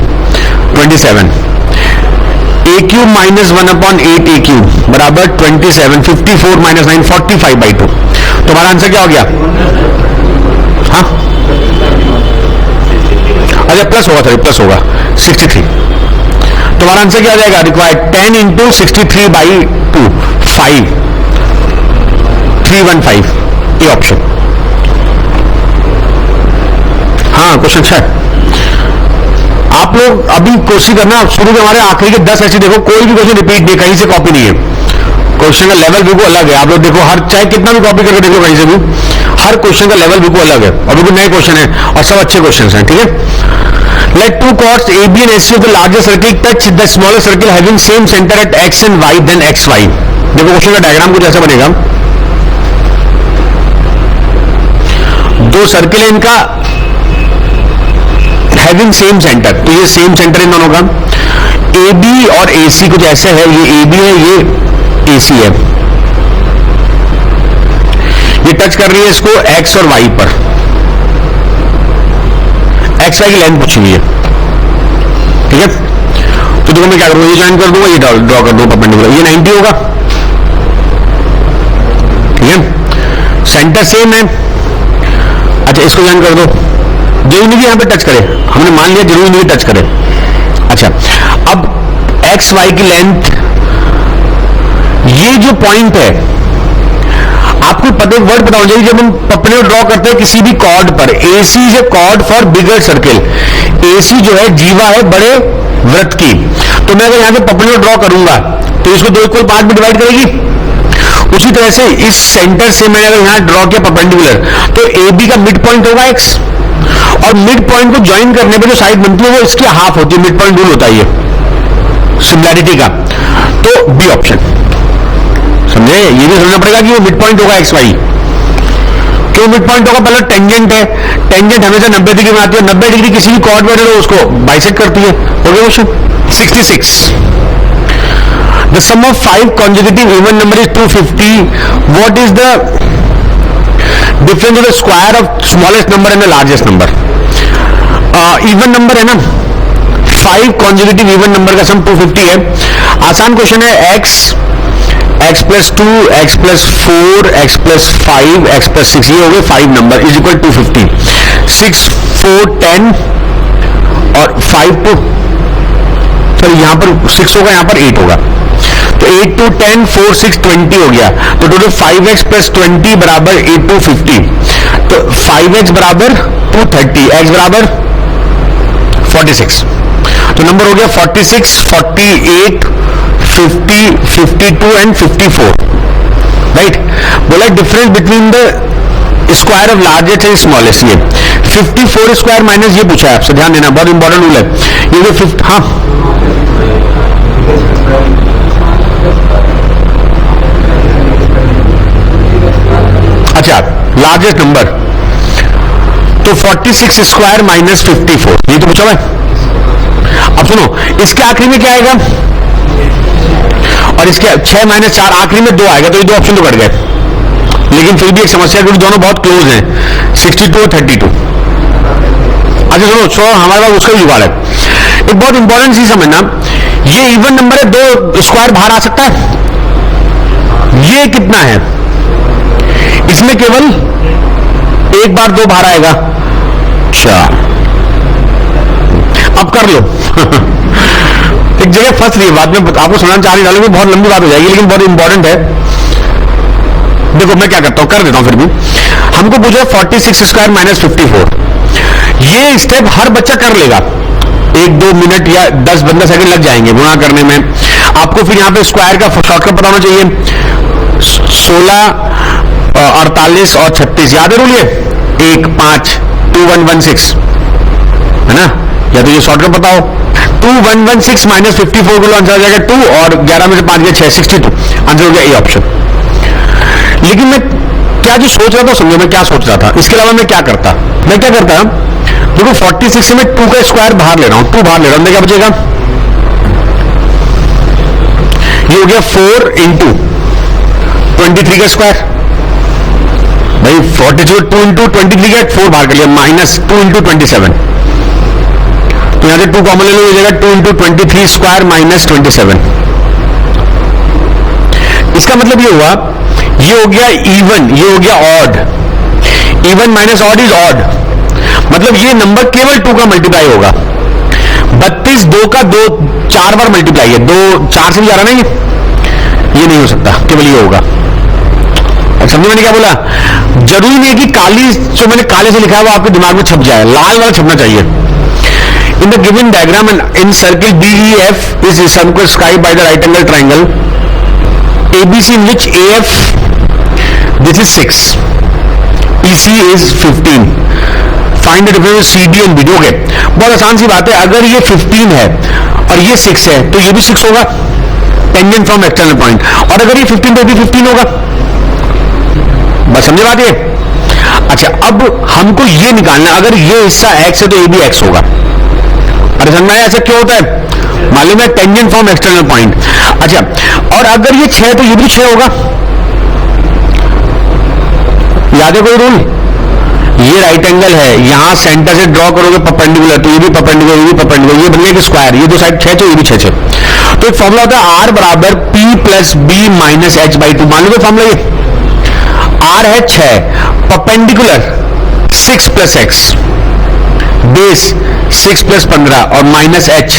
27, a cube minus 1/8a cube बराबर 27, 54 माइनस 9 45/2। तो हमारा आंसर क्या हो गया? हाँ, अच्छा प्लस होगा, सॉरी प्लस होगा 63। तो हमारा आंसर क्या हो जाएगा? रिक्वायर्ड 10 इंटू 63/2, 5, 315, ये ऑप्शन। हाँ, क्वेश्चन अच्छा है। आप लोग अभी कोशिश करना, शुरू के हमारे आखिरी के 10 ऐसे देखो, कोई भी क्वेश्चन रिपीट नहीं, कहीं से कॉपी नहीं है, क्वेश्चन का लेवल बिल्कुल अलग है। आप लोग देखो, हर चाहे कितना भी कॉपी करके देखो कहीं से भी, हर क्वेश्चन का लेवल बिल्कुल अलग है, और बिल्कुल नए क्वेश्चन है, और सब अच्छे क्वेश्चन हैं, ठीक है। Let two chords AB and AC of the larger circle touch the smaller circle having same center at x and y, then xy। देखो क्वेश्चन का डायग्राम कुछ ऐसा बनेगा, दो सर्किल है, इनका हैविंग सेम सेंटर, तो ये सेम सेंटर इन दोनों का। ए बी और ए सी कुछ ऐसे है, ये ए बी है, ये ए सी है, ये टच कर रही है इसको एक्स और वाई पर, एक्स वाई की लेंथ पूछी हुई है, ठीक है। तो देखो मैं क्या करूंगा, ये ज्वाइन कर दूंगा, ये ड्रॉ कर दूंगा परपेंडिकुलर, ये 90 होगा, ठीक है, सेंटर सेम है। अच्छा इसको ज्वाइन कर दो, जरूरी नहीं यहां पे टच करे, हमने मान लिया जरूरी नहीं टच करे। अच्छा अब एक्स वाई की लेंथ, ये जो पॉइंट है आपको पता, एक वर्ड पता होना चाहिए जब हम पपने ड्रॉ करते हैं किसी भी कॉर्ड पर, AC is a chord for bigger circle, AC जो है जीवा है बड़े वृत्त की। तो मैं अगर यहां से पपने ड्रॉ करूंगा तो इसको दो इक्वल पार्ट में डिवाइड करेगी, उसी तरह से इस सेंटर से मैंने अगर यहां ड्रॉ किया परपेंडिकुलर, तो ए बी का मिड पॉइंट होगा एक्स, और मिड पॉइंट को ज्वाइन करने पे जो साइड बनती है वो इसकी हाफ होती है, मिड पॉइंट रूल होता है ये सिमिलैरिटी का। तो बी ऑप्शन, समझे, ये भी समझना पड़ेगा कि वो मिड पॉइंट होगा एक्स वाई। क्यों मिड पॉइंट होगा, पहले टेंजेंट है, टेंजेंट हमेशा 90 डिग्री में आती है, 90 डिग्री किसी भी कॉर्ड में लो उसको बाइसेक्ट करती है, हो गया question. 66 the sum of 5 consecutive even number is 250, what is the difference of the square of smallest number and the largest number? Even number है ना, 5 consecutive इवन नंबर का सम 250 है। आसान क्वेश्चन है, x plus 2, x plus 4, x plus 5, x plus 6, ये हो गए 5 नंबर इज इक्वल 250। 6, 4, 10 और 5 to, सॉरी यहां पर 6 होगा, यहां पर 8 होगा, तो 8 to 10, 4, 6, 20 हो गया, तो टोटल 5x प्लस 20 बराबर 8 to 50, तो 5x बराबर 230, x बराबर 46, तो नंबर हो गया 46, 48, 50, 52 एंड 54, राइट। बोला difference between the square of largest and smallest, ये 54 स्क्वायर माइनस, ये पूछा है आपसे, ध्यान देना, बहुत इंपॉर्टेंट रूल है ये जो हाँ अच्छा लार्जेस्ट नंबर, तो 46 स्क्वायर माइनस 54, ये तो पूछा है। अब सुनो, इसके आखिरी में क्या आएगा, और इसके 6 माइनस 4 आखिरी में 2 आएगा, तो ये दो ऑप्शन तो कट गए, लेकिन फिर भी एक समस्या, क्योंकि दोनों बहुत क्लोज हैं, 62 और 32। अच्छा सुनो, हमारे पास उसका जुगाड़ है, एक बहुत इंपॉर्टेंट चीज समझना, ये इवन नंबर है, 2 स्क्वायर बाहर आ सकता है, ये कितना है, इसमें केवल एक बार 2 बाहर आएगा, 4, अब कर लो एक जगह फंस रही है, बाद में आपको सुनाना चाह रही डालूंगी, बहुत लंबी बात हो जाएगी, लेकिन बहुत इंपॉर्टेंट है। देखो मैं क्या करता हूं, कर देता हूं फिर भी। हमको पूछा 46 स्क्वायर माइनस 54, ये स्टेप हर बच्चा कर लेगा, 1-2 मिनट या 10-15 सेकंड लग जाएंगे गुणा करने में। आपको फिर यहां पे स्क्वायर का शॉर्टकट पता होना चाहिए, 16, 48 और 36, याद है रूल ये, 1, 5, 2, 1, 1, 6, है ना, या तो ये शॉर्टकट पता हो, 2, 1, 1, 6 माइनस 54 को आंसर आ जाएगा 2, और 11 में से 5 गया 6, 62, आंसर हो गया ए ऑप्शन। लेकिन मैं क्या जो सोच रहा था, समझो मैं क्या सोच रहा था, इसके अलावा मैं क्या करता, देखो 46 से मैं 2 का स्क्वायर बाहर ले रहा हूं, 2 बाहर ले रहा हूं, क्या बचेगा, ये हो गया 4 इंटू 23 का स्क्वायर, भाई 42 2 इंटू 23 का 4 बाहर कर लिया, माइनस 2 इंटू 27, तो यहां से 2 कॉमन ले लो, हो जाएगा 2 इंटू 23 स्क्वायर माइनस 27। इसका मतलब ये हुआ, ये हो गया इवन, ये हो गया odd, even minus odd is odd, मतलब ये नंबर केवल 2 का मल्टीप्लाई होगा। 32 2 का 2 4 बार मल्टीप्लाई है, 2 4 से भी जा रहा ना, ये नहीं हो सकता, केवल ये होगा। समझे मैंने क्या बोला, जरूरी नहीं है कि काली, जो मैंने काले से लिखा है वो आपके दिमाग में छप जाए, लाल वाला छपना चाहिए। In the given diagram in circle DEF is circumscribed by the right angle triangle ABC in which AF this is 6, EC is 15, find the difference CD and BD। okay, बहुत आसान सी बात है, अगर ये 15 है और ये 6 है तो ये भी 6 होगा, टेंजेंट फ्रॉम एक्सटर्नल पॉइंट, और अगर ये 15 तो भी 15 होगा, बस समझे बात ये। अच्छा अब हमको ये निकालना, अगर ये हिस्सा x है तो ये भी x होगा, अरे समझ में ऐसा क्यों होता है? मालूम है, टेंजेंट फ्रॉम एक्सटर्नल पॉइंट। अच्छा, और अगर ये 6 तो ये भी 6 होगा। याद है कोई रूल? ये राइट एंगल है, यहां सेंटर से ड्रॉ करोगे परपेंडिकुलर, तो ये भी परपेंडिकुलर, ये भी परपेंडिकुलर, ये बन गया स्क्वायर, ये दो साइड 6 तो ये भी 6। तो एक फॉर्मूला होता है आर बराबर P plus B minus H by 2। मान लो फॉर्मूला ये आर है 6, perpendicular 6 plus x, base 6 plus 15 और माइनस एच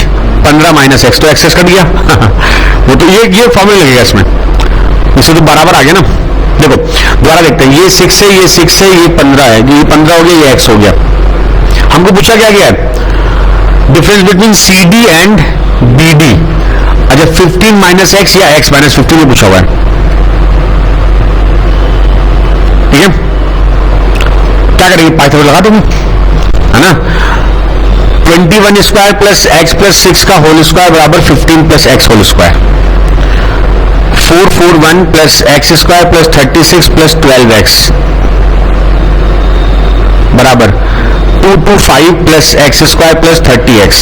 15 माइनस एक्स, तो एक्सेस कर दिया। वो तो ये फॉर्मूला लगेगा इसमें, इससे तो बराबर आ गया ना। देखो दोबारा देखते हैं, ये 6 है, ये 6 है, ये 15 है, ये 15 हो गया, ये x हो गया। हमको पूछा क्या गया है? Difference between C D and B D. अच्छा, 15 माइनस एक्स या x माइनस 15 में पूछा हुआ है, ठीक है। क्या करेंगे? पाइथागोरस लगा दूंगा, है ना। 21 स्क्वायर प्लस एक्स प्लस 6 का होल स्क्वायर बराबर 15 plus x whole square. 441 plus x square plus 36 plus 12x बराबर 225 plus x square plus 30x।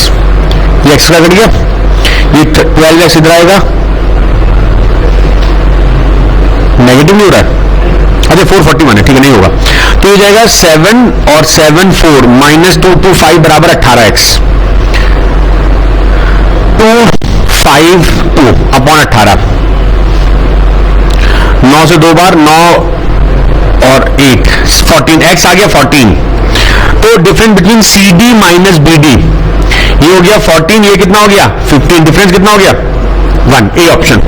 ये एक्स स्क्वायर कट गया, ये 12x इधर आएगा, नेगेटिव नहीं हो रहा है। अच्छा 441 है, ठीक है, नहीं होगा, तो ये जाएगा 7 और 7 4 माइनस 225 बराबर 18x। 252 अपॉन 18, 9 से 2 बार 9 और 8 14x आ गया 14। तो difference between C D minus B D, ये हो गया 14, ये कितना हो गया 15, डिफरेंस कितना हो गया 1, A option.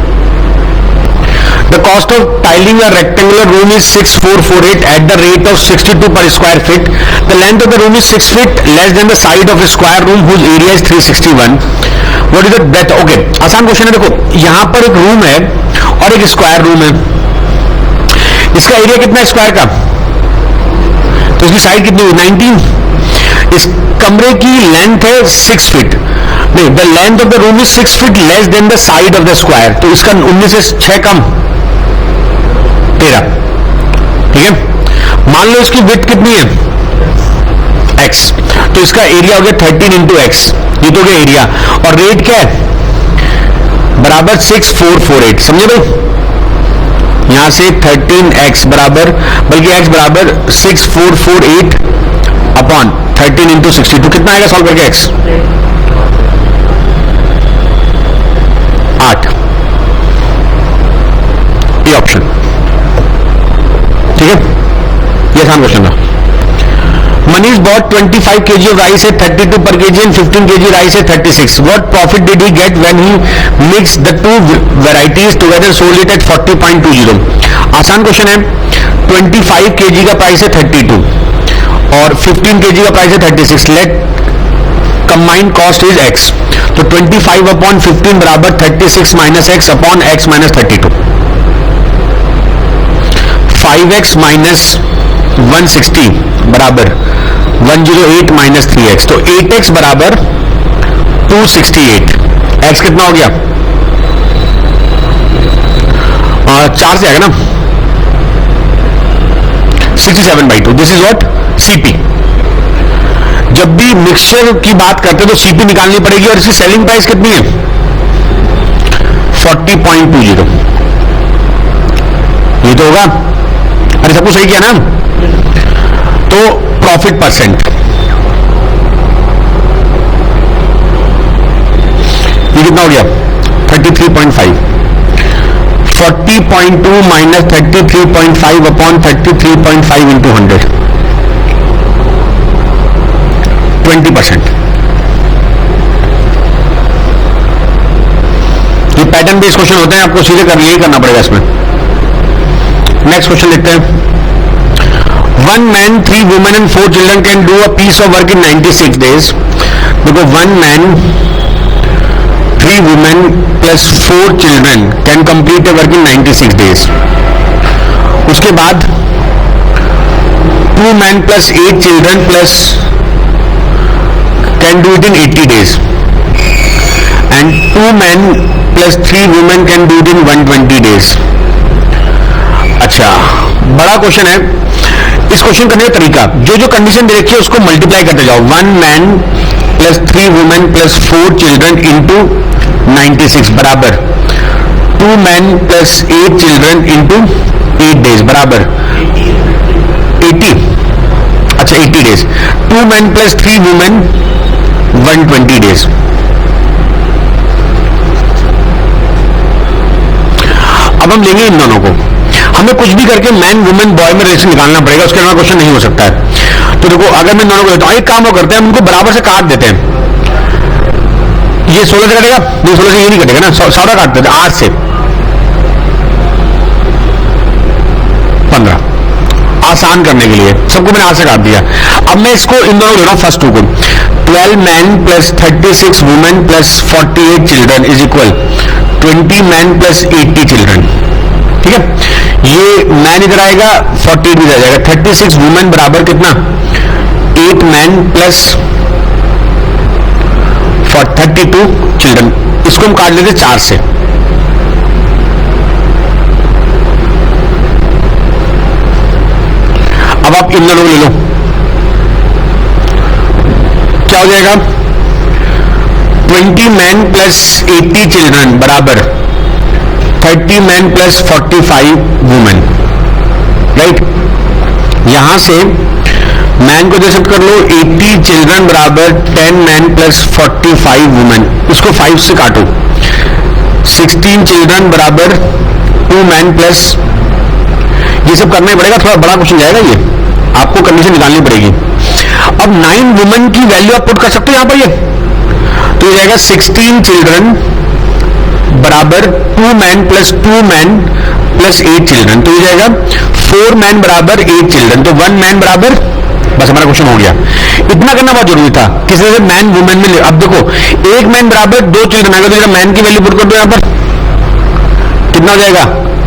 The cost of tiling a rectangular room is 6448 at the rate of 62 per square feet. The length of the room is 6 feet less than the side of square room whose area is 361। What is the breadth? Okay, आसान क्वेश्चन है। देखो यहां पर एक रूम है और एक स्क्वायर रूम है, इसका एरिया कितना है स्क्वायर का, तो इसकी साइड कितनी हुई 19। इस कमरे की लेंथ है 6 फीट, नहीं, the length of the room is 6 feet less than the side of the square, तो इसका 19 से 6 कम 13, ठीक है। मान लो इसकी विड्थ कितनी है x, तो इसका एरिया हो गया 13 इंटू एक्स, ये तो हो गया एरिया, और रेट क्या है बराबर 6448। समझे भाई? यहां से 13x बराबर, बल्कि x बराबर 6448 अपॉन 13 इंटू 62, कितना आएगा सॉल्व करके x? 8, ये ऑप्शन, ठीक है। ये आसान क्वेश्चन था। Manish bought 25 kg of rice at 32 per kg and 15 kg rice at 36. What profit did he get when he mixed the two varieties together, sold it at 40.20? आसान क्वेश्चन है। 25 kg का प्राइस है 32 और 15 kg का प्राइस है 36। Let combined cost is x, तो 25 अपॉन 15 बराबर 36 minus x upon x minus 32। 5x minus 160 बराबर 108 माइनस 3x, तो 8x बराबर 268। x कितना हो गया 4 से आएगा ना, 67/2। This is what CP. जब भी मिक्सचर की बात करते तो सीपी निकालनी पड़ेगी, और इसकी सेलिंग प्राइस कितनी है 40.20। ये तो होगा, अरे सब कुछ सही किया ना। तो प्रॉफिट परसेंट, ये कितना हो गया 33.5। 40.2 माइनस 33.5 अपॉन 33.5 इंटू 100, 20%। ये पैटर्न बेस्ड क्वेश्चन होते हैं, आपको सीधे कर यही करना पड़ेगा इसमें। नेक्स्ट क्वेश्चन लिखते हैं। 1 man, 3 women and 4 children can do a piece of work in 96 days. देखो 1 man, 3 women plus 4 children can complete a work in 96 days. उसके बाद 2 men plus 8 children plus can do it in 80 days. And 2 men plus 3 women can do it in 120 days. अच्छा, बड़ा क्वेश्चन है। इस क्वेश्चन करने का तरीका, जो जो कंडीशन दे रखी है उसको मल्टीप्लाई करते जाओ। 1 man plus 3 women plus 4 children into 96 बराबर 2 man plus 8 children into 8 days बराबर 80। अच्छा 80 days. 2 man plus 3 women 120 days. अब हम लेंगे इन दोनों को, हमें कुछ भी करके मैन वुमेन बॉय में रिलेशन निकालना पड़ेगा, उसके अलावा क्वेश्चन नहीं हो सकता है। तो देखो अगर मैं इन दोनों को लेता हूं, एक काम वो करते हैं, हम उनको बराबर से काट देते हैं। ये 16 से कटेगा नहीं, 16 से ये नहीं कटेगा ना, 16 काट देते हैं, 8 से 15 आसान करने के लिए सबको मैंने 8 से काट दिया। अब मैं इसको इन दोनों को ले रहा हूं, फर्स्ट टू को 12 man plus 36 women plus 48 children is equal 20 man plus 80 children. ठीक है, ये मैन इधर आएगा 48 भी आ जाएगा। 36 वुमेन बराबर कितना 8 मैन प्लस 32 चिल्ड्रन। इसको हम काट लेते 4 से। अब आप इन दोनों ले लो, क्या हो जाएगा 20 मैन प्लस 80 चिल्ड्रन बराबर 30 मैन प्लस 45 वुमेन। राइट, यहां से मैन को जैसे कर लो 80 चिल्ड्रन बराबर 10 मैन प्लस 45 वुमेन। इसको 5 से काटो 16 चिल्ड्रन बराबर 2 मैन प्लस, ये सब करना ही पड़ेगा, थोड़ा बड़ा क्वेश्चन जाएगा, ये आपको कंडीशन निकालनी पड़ेगी। अब 9 वुमेन की वैल्यू आप पुट कर सकते हो यहां पर, ये तो ये जाएगा 16 चिल्ड्रन बराबर 2 man plus 2 man plus 8 children. तो ये जाएगा 4 मैन बराबर 8 चिल्ड्रन। तो 1 मैन बराबर, बस हमारा क्वेश्चन हो गया। इतना करना बहुत जरूरी था, किसी से मैन वुमेन में ले। अब देखो 1 मैन बराबर 2 चिल्ड्रन आएगा, तो मैन की वैल्यू पुट कर दो यहां पर, कितना हो जाएगा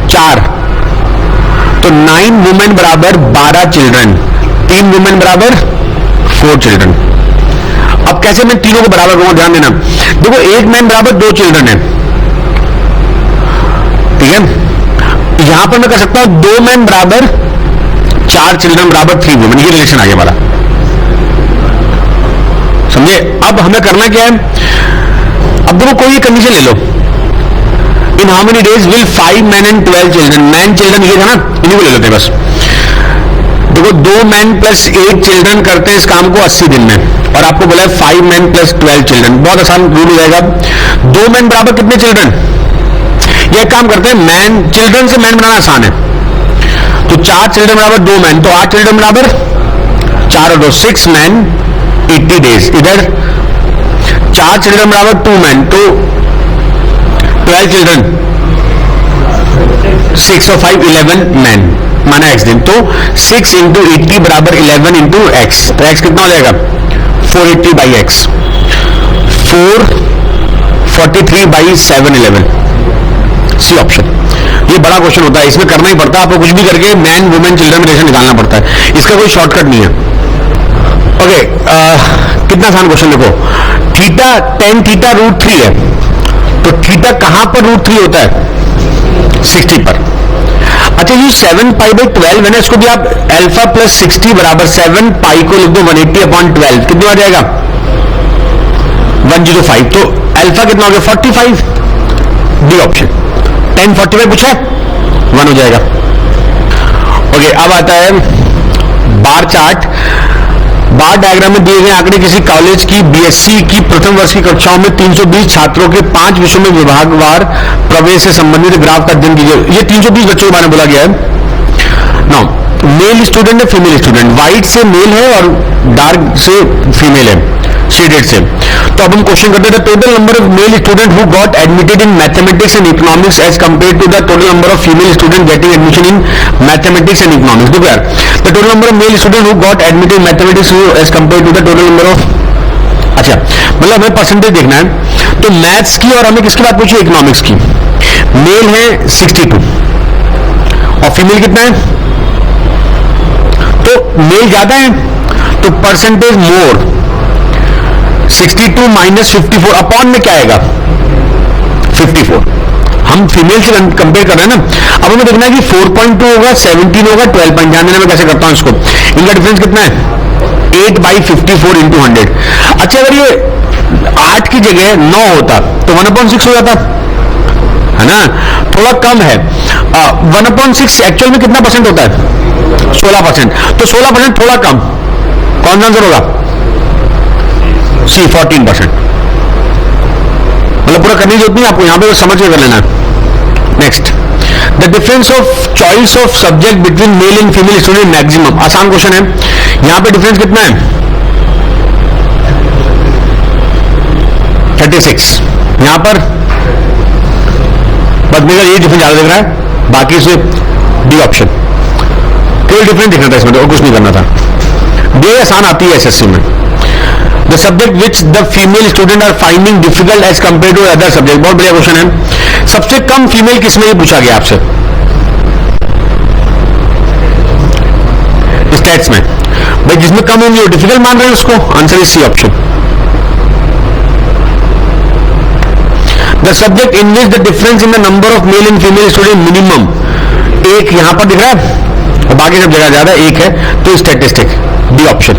4। तो 9 वुमेन बराबर 12 चिल्ड्रन, 3 वुमेन बराबर 4 चिल्ड्रन। अब कैसे मैं तीनों को बराबर करूंगा, ध्यान देना। देखो 1 मैन बराबर 2 चिल्ड्रन है, ठीक है, यहां पर मैं कर सकता हूं 2 मैन बराबर 4 चिल्ड्रन बराबर 3 वुमेन। ये रिलेशन आ गया हमारा, समझे। अब हमें करना क्या है, अब देखो कोई कंडीशन ले लो, in how many days will 5 man and 12 children. Man children ये था ना, इन्हीं को ले लेते हैं बस। देखो 2 मैन प्लस 8 चिल्ड्रन करते हैं इस काम को 80 दिन में, और आपको बोला है 5 मैन प्लस 12 चिल्ड्रन। बहुत आसान रूल हो जाएगा। 2 मैन बराबर कितने चिल्ड्रन, ये काम करते हैं, मैन चिल्ड्रन से मैन बनाना आसान है। तो 4 चिल्ड्रन बराबर 2 मैन, तो 8 चिल्ड्रन बराबर 4 और 2 6 मैन 80 डेज। इधर 4 चिल्ड्रन बराबर 2 मैन, तो 12 चिल्ड्रन 6 और 5 11 मैन माना x दिन। तो 6 इंटू 80 बराबर 11 इंटू एक्स। तो x कितना हो जाएगा 480 by x, 443 by 711, C option. ये बड़ा क्वेश्चन होता है, इसमें करना ही पड़ता है आपको, कुछ भी करके मैन वुमेन चिल्ड्रन रिलेशन निकालना पड़ता है, इसका कोई शॉर्टकट नहीं है। ओके, कितना आसान क्वेश्चन देखो, थीटा tan थीटा √3 है, तो थीटा कहां पर √3 होता है 60 पर। अच्छा ये 7 पाई बाई 12 है ना, इसको भी आप अल्फा प्लस 60 बराबर 7 पाई को लिख दो 180 अपॉन 12, कितना आ जाएगा 105। तो अल्फा कितना हो गया 45, डी ऑप्शन। tan 45 पूछा 1 हो जाएगा। ओके, अब आता है बार चार्ट। बार डायग्राम में दिए गए आंकड़े किसी कॉलेज की बीएससी की प्रथम वर्ष की कक्षाओं में 320 छात्रों के 5 विषयों में विभागवार प्रवेश से संबंधित ग्राफ का अध्ययन कीजिए। ये 320 बच्चों के बारे में बोला गया है। नाउ मेल स्टूडेंट है, फीमेल स्टूडेंट, व्हाइट से मेल है और डार्क से फीमेल है, शेडेड से। तो अब हम क्वेश्चन करते हैं, total number of male student who got admitted in mathematics and economics as compared to the total number of female student getting admission in mathematics and economics. देखो यार, the total number of male student who got admitted in mathematics as compared to the total number of, अच्छा मतलब हमें परसेंटेज देखना है। तो मैथ्स की और हमें किसकी बात पूछी, इकोनॉमिक्स की। मेल है 62 और फीमेल कितना है, तो मेल ज्यादा है तो परसेंटेज मोर, 62 माइनस 54 अपॉन में क्या आएगा 54। हम फीमेल से कंपेयर कर रहे हैं ना। अब हमें देखना है कि 4.2 होगा, 17 होगा, 12 पॉइंट। ध्यान देना मैं कैसे करता हूं इसको, इनका डिफरेंस कितना है 8/54 into 100। अच्छा, अगर ये 8 की जगह 9 होता तो 1/6 हो जाता, है ना, थोड़ा कम है। 1/6 एक्चुअल में कितना परसेंट होता है? 16%। तो 16% थोड़ा कम, कौन सा आंसर होगा? सी, 14%। मतलब पूरा करने की जरूरत नहीं आपको, यहां पे समझ के कर लेना। Next, the difference of choice of subject between mail and female student maximum. आसान क्वेश्चन है, यहां पे डिफरेंस कितना है? 36। यहां पर बस मेरा ये डिफरेंस ज्यादा दिख रहा है, बाकी से डी ऑप्शन, केवल डिफरेंस दिखना था इसमें, तो और कुछ नहीं करना था। डी आसान आती है एसएससी में। The subject which the female student are finding difficult as compare to other subject. बहुत बढ़िया क्वेश्चन है। सबसे कम फीमेल किसमें, ये पूछा गया आपसे स्टैट्स में। भाई जिसमें कम होंगी वो डिफिकल्ट मान रहे हैं उसको, answer is C option. The subject in which the difference in the number of male and female student minimum, एक यहां पर दिख रहा है और बाकी सब जगह ज्यादा एक है, तो स्टैटिस्टिक, डी ऑप्शन।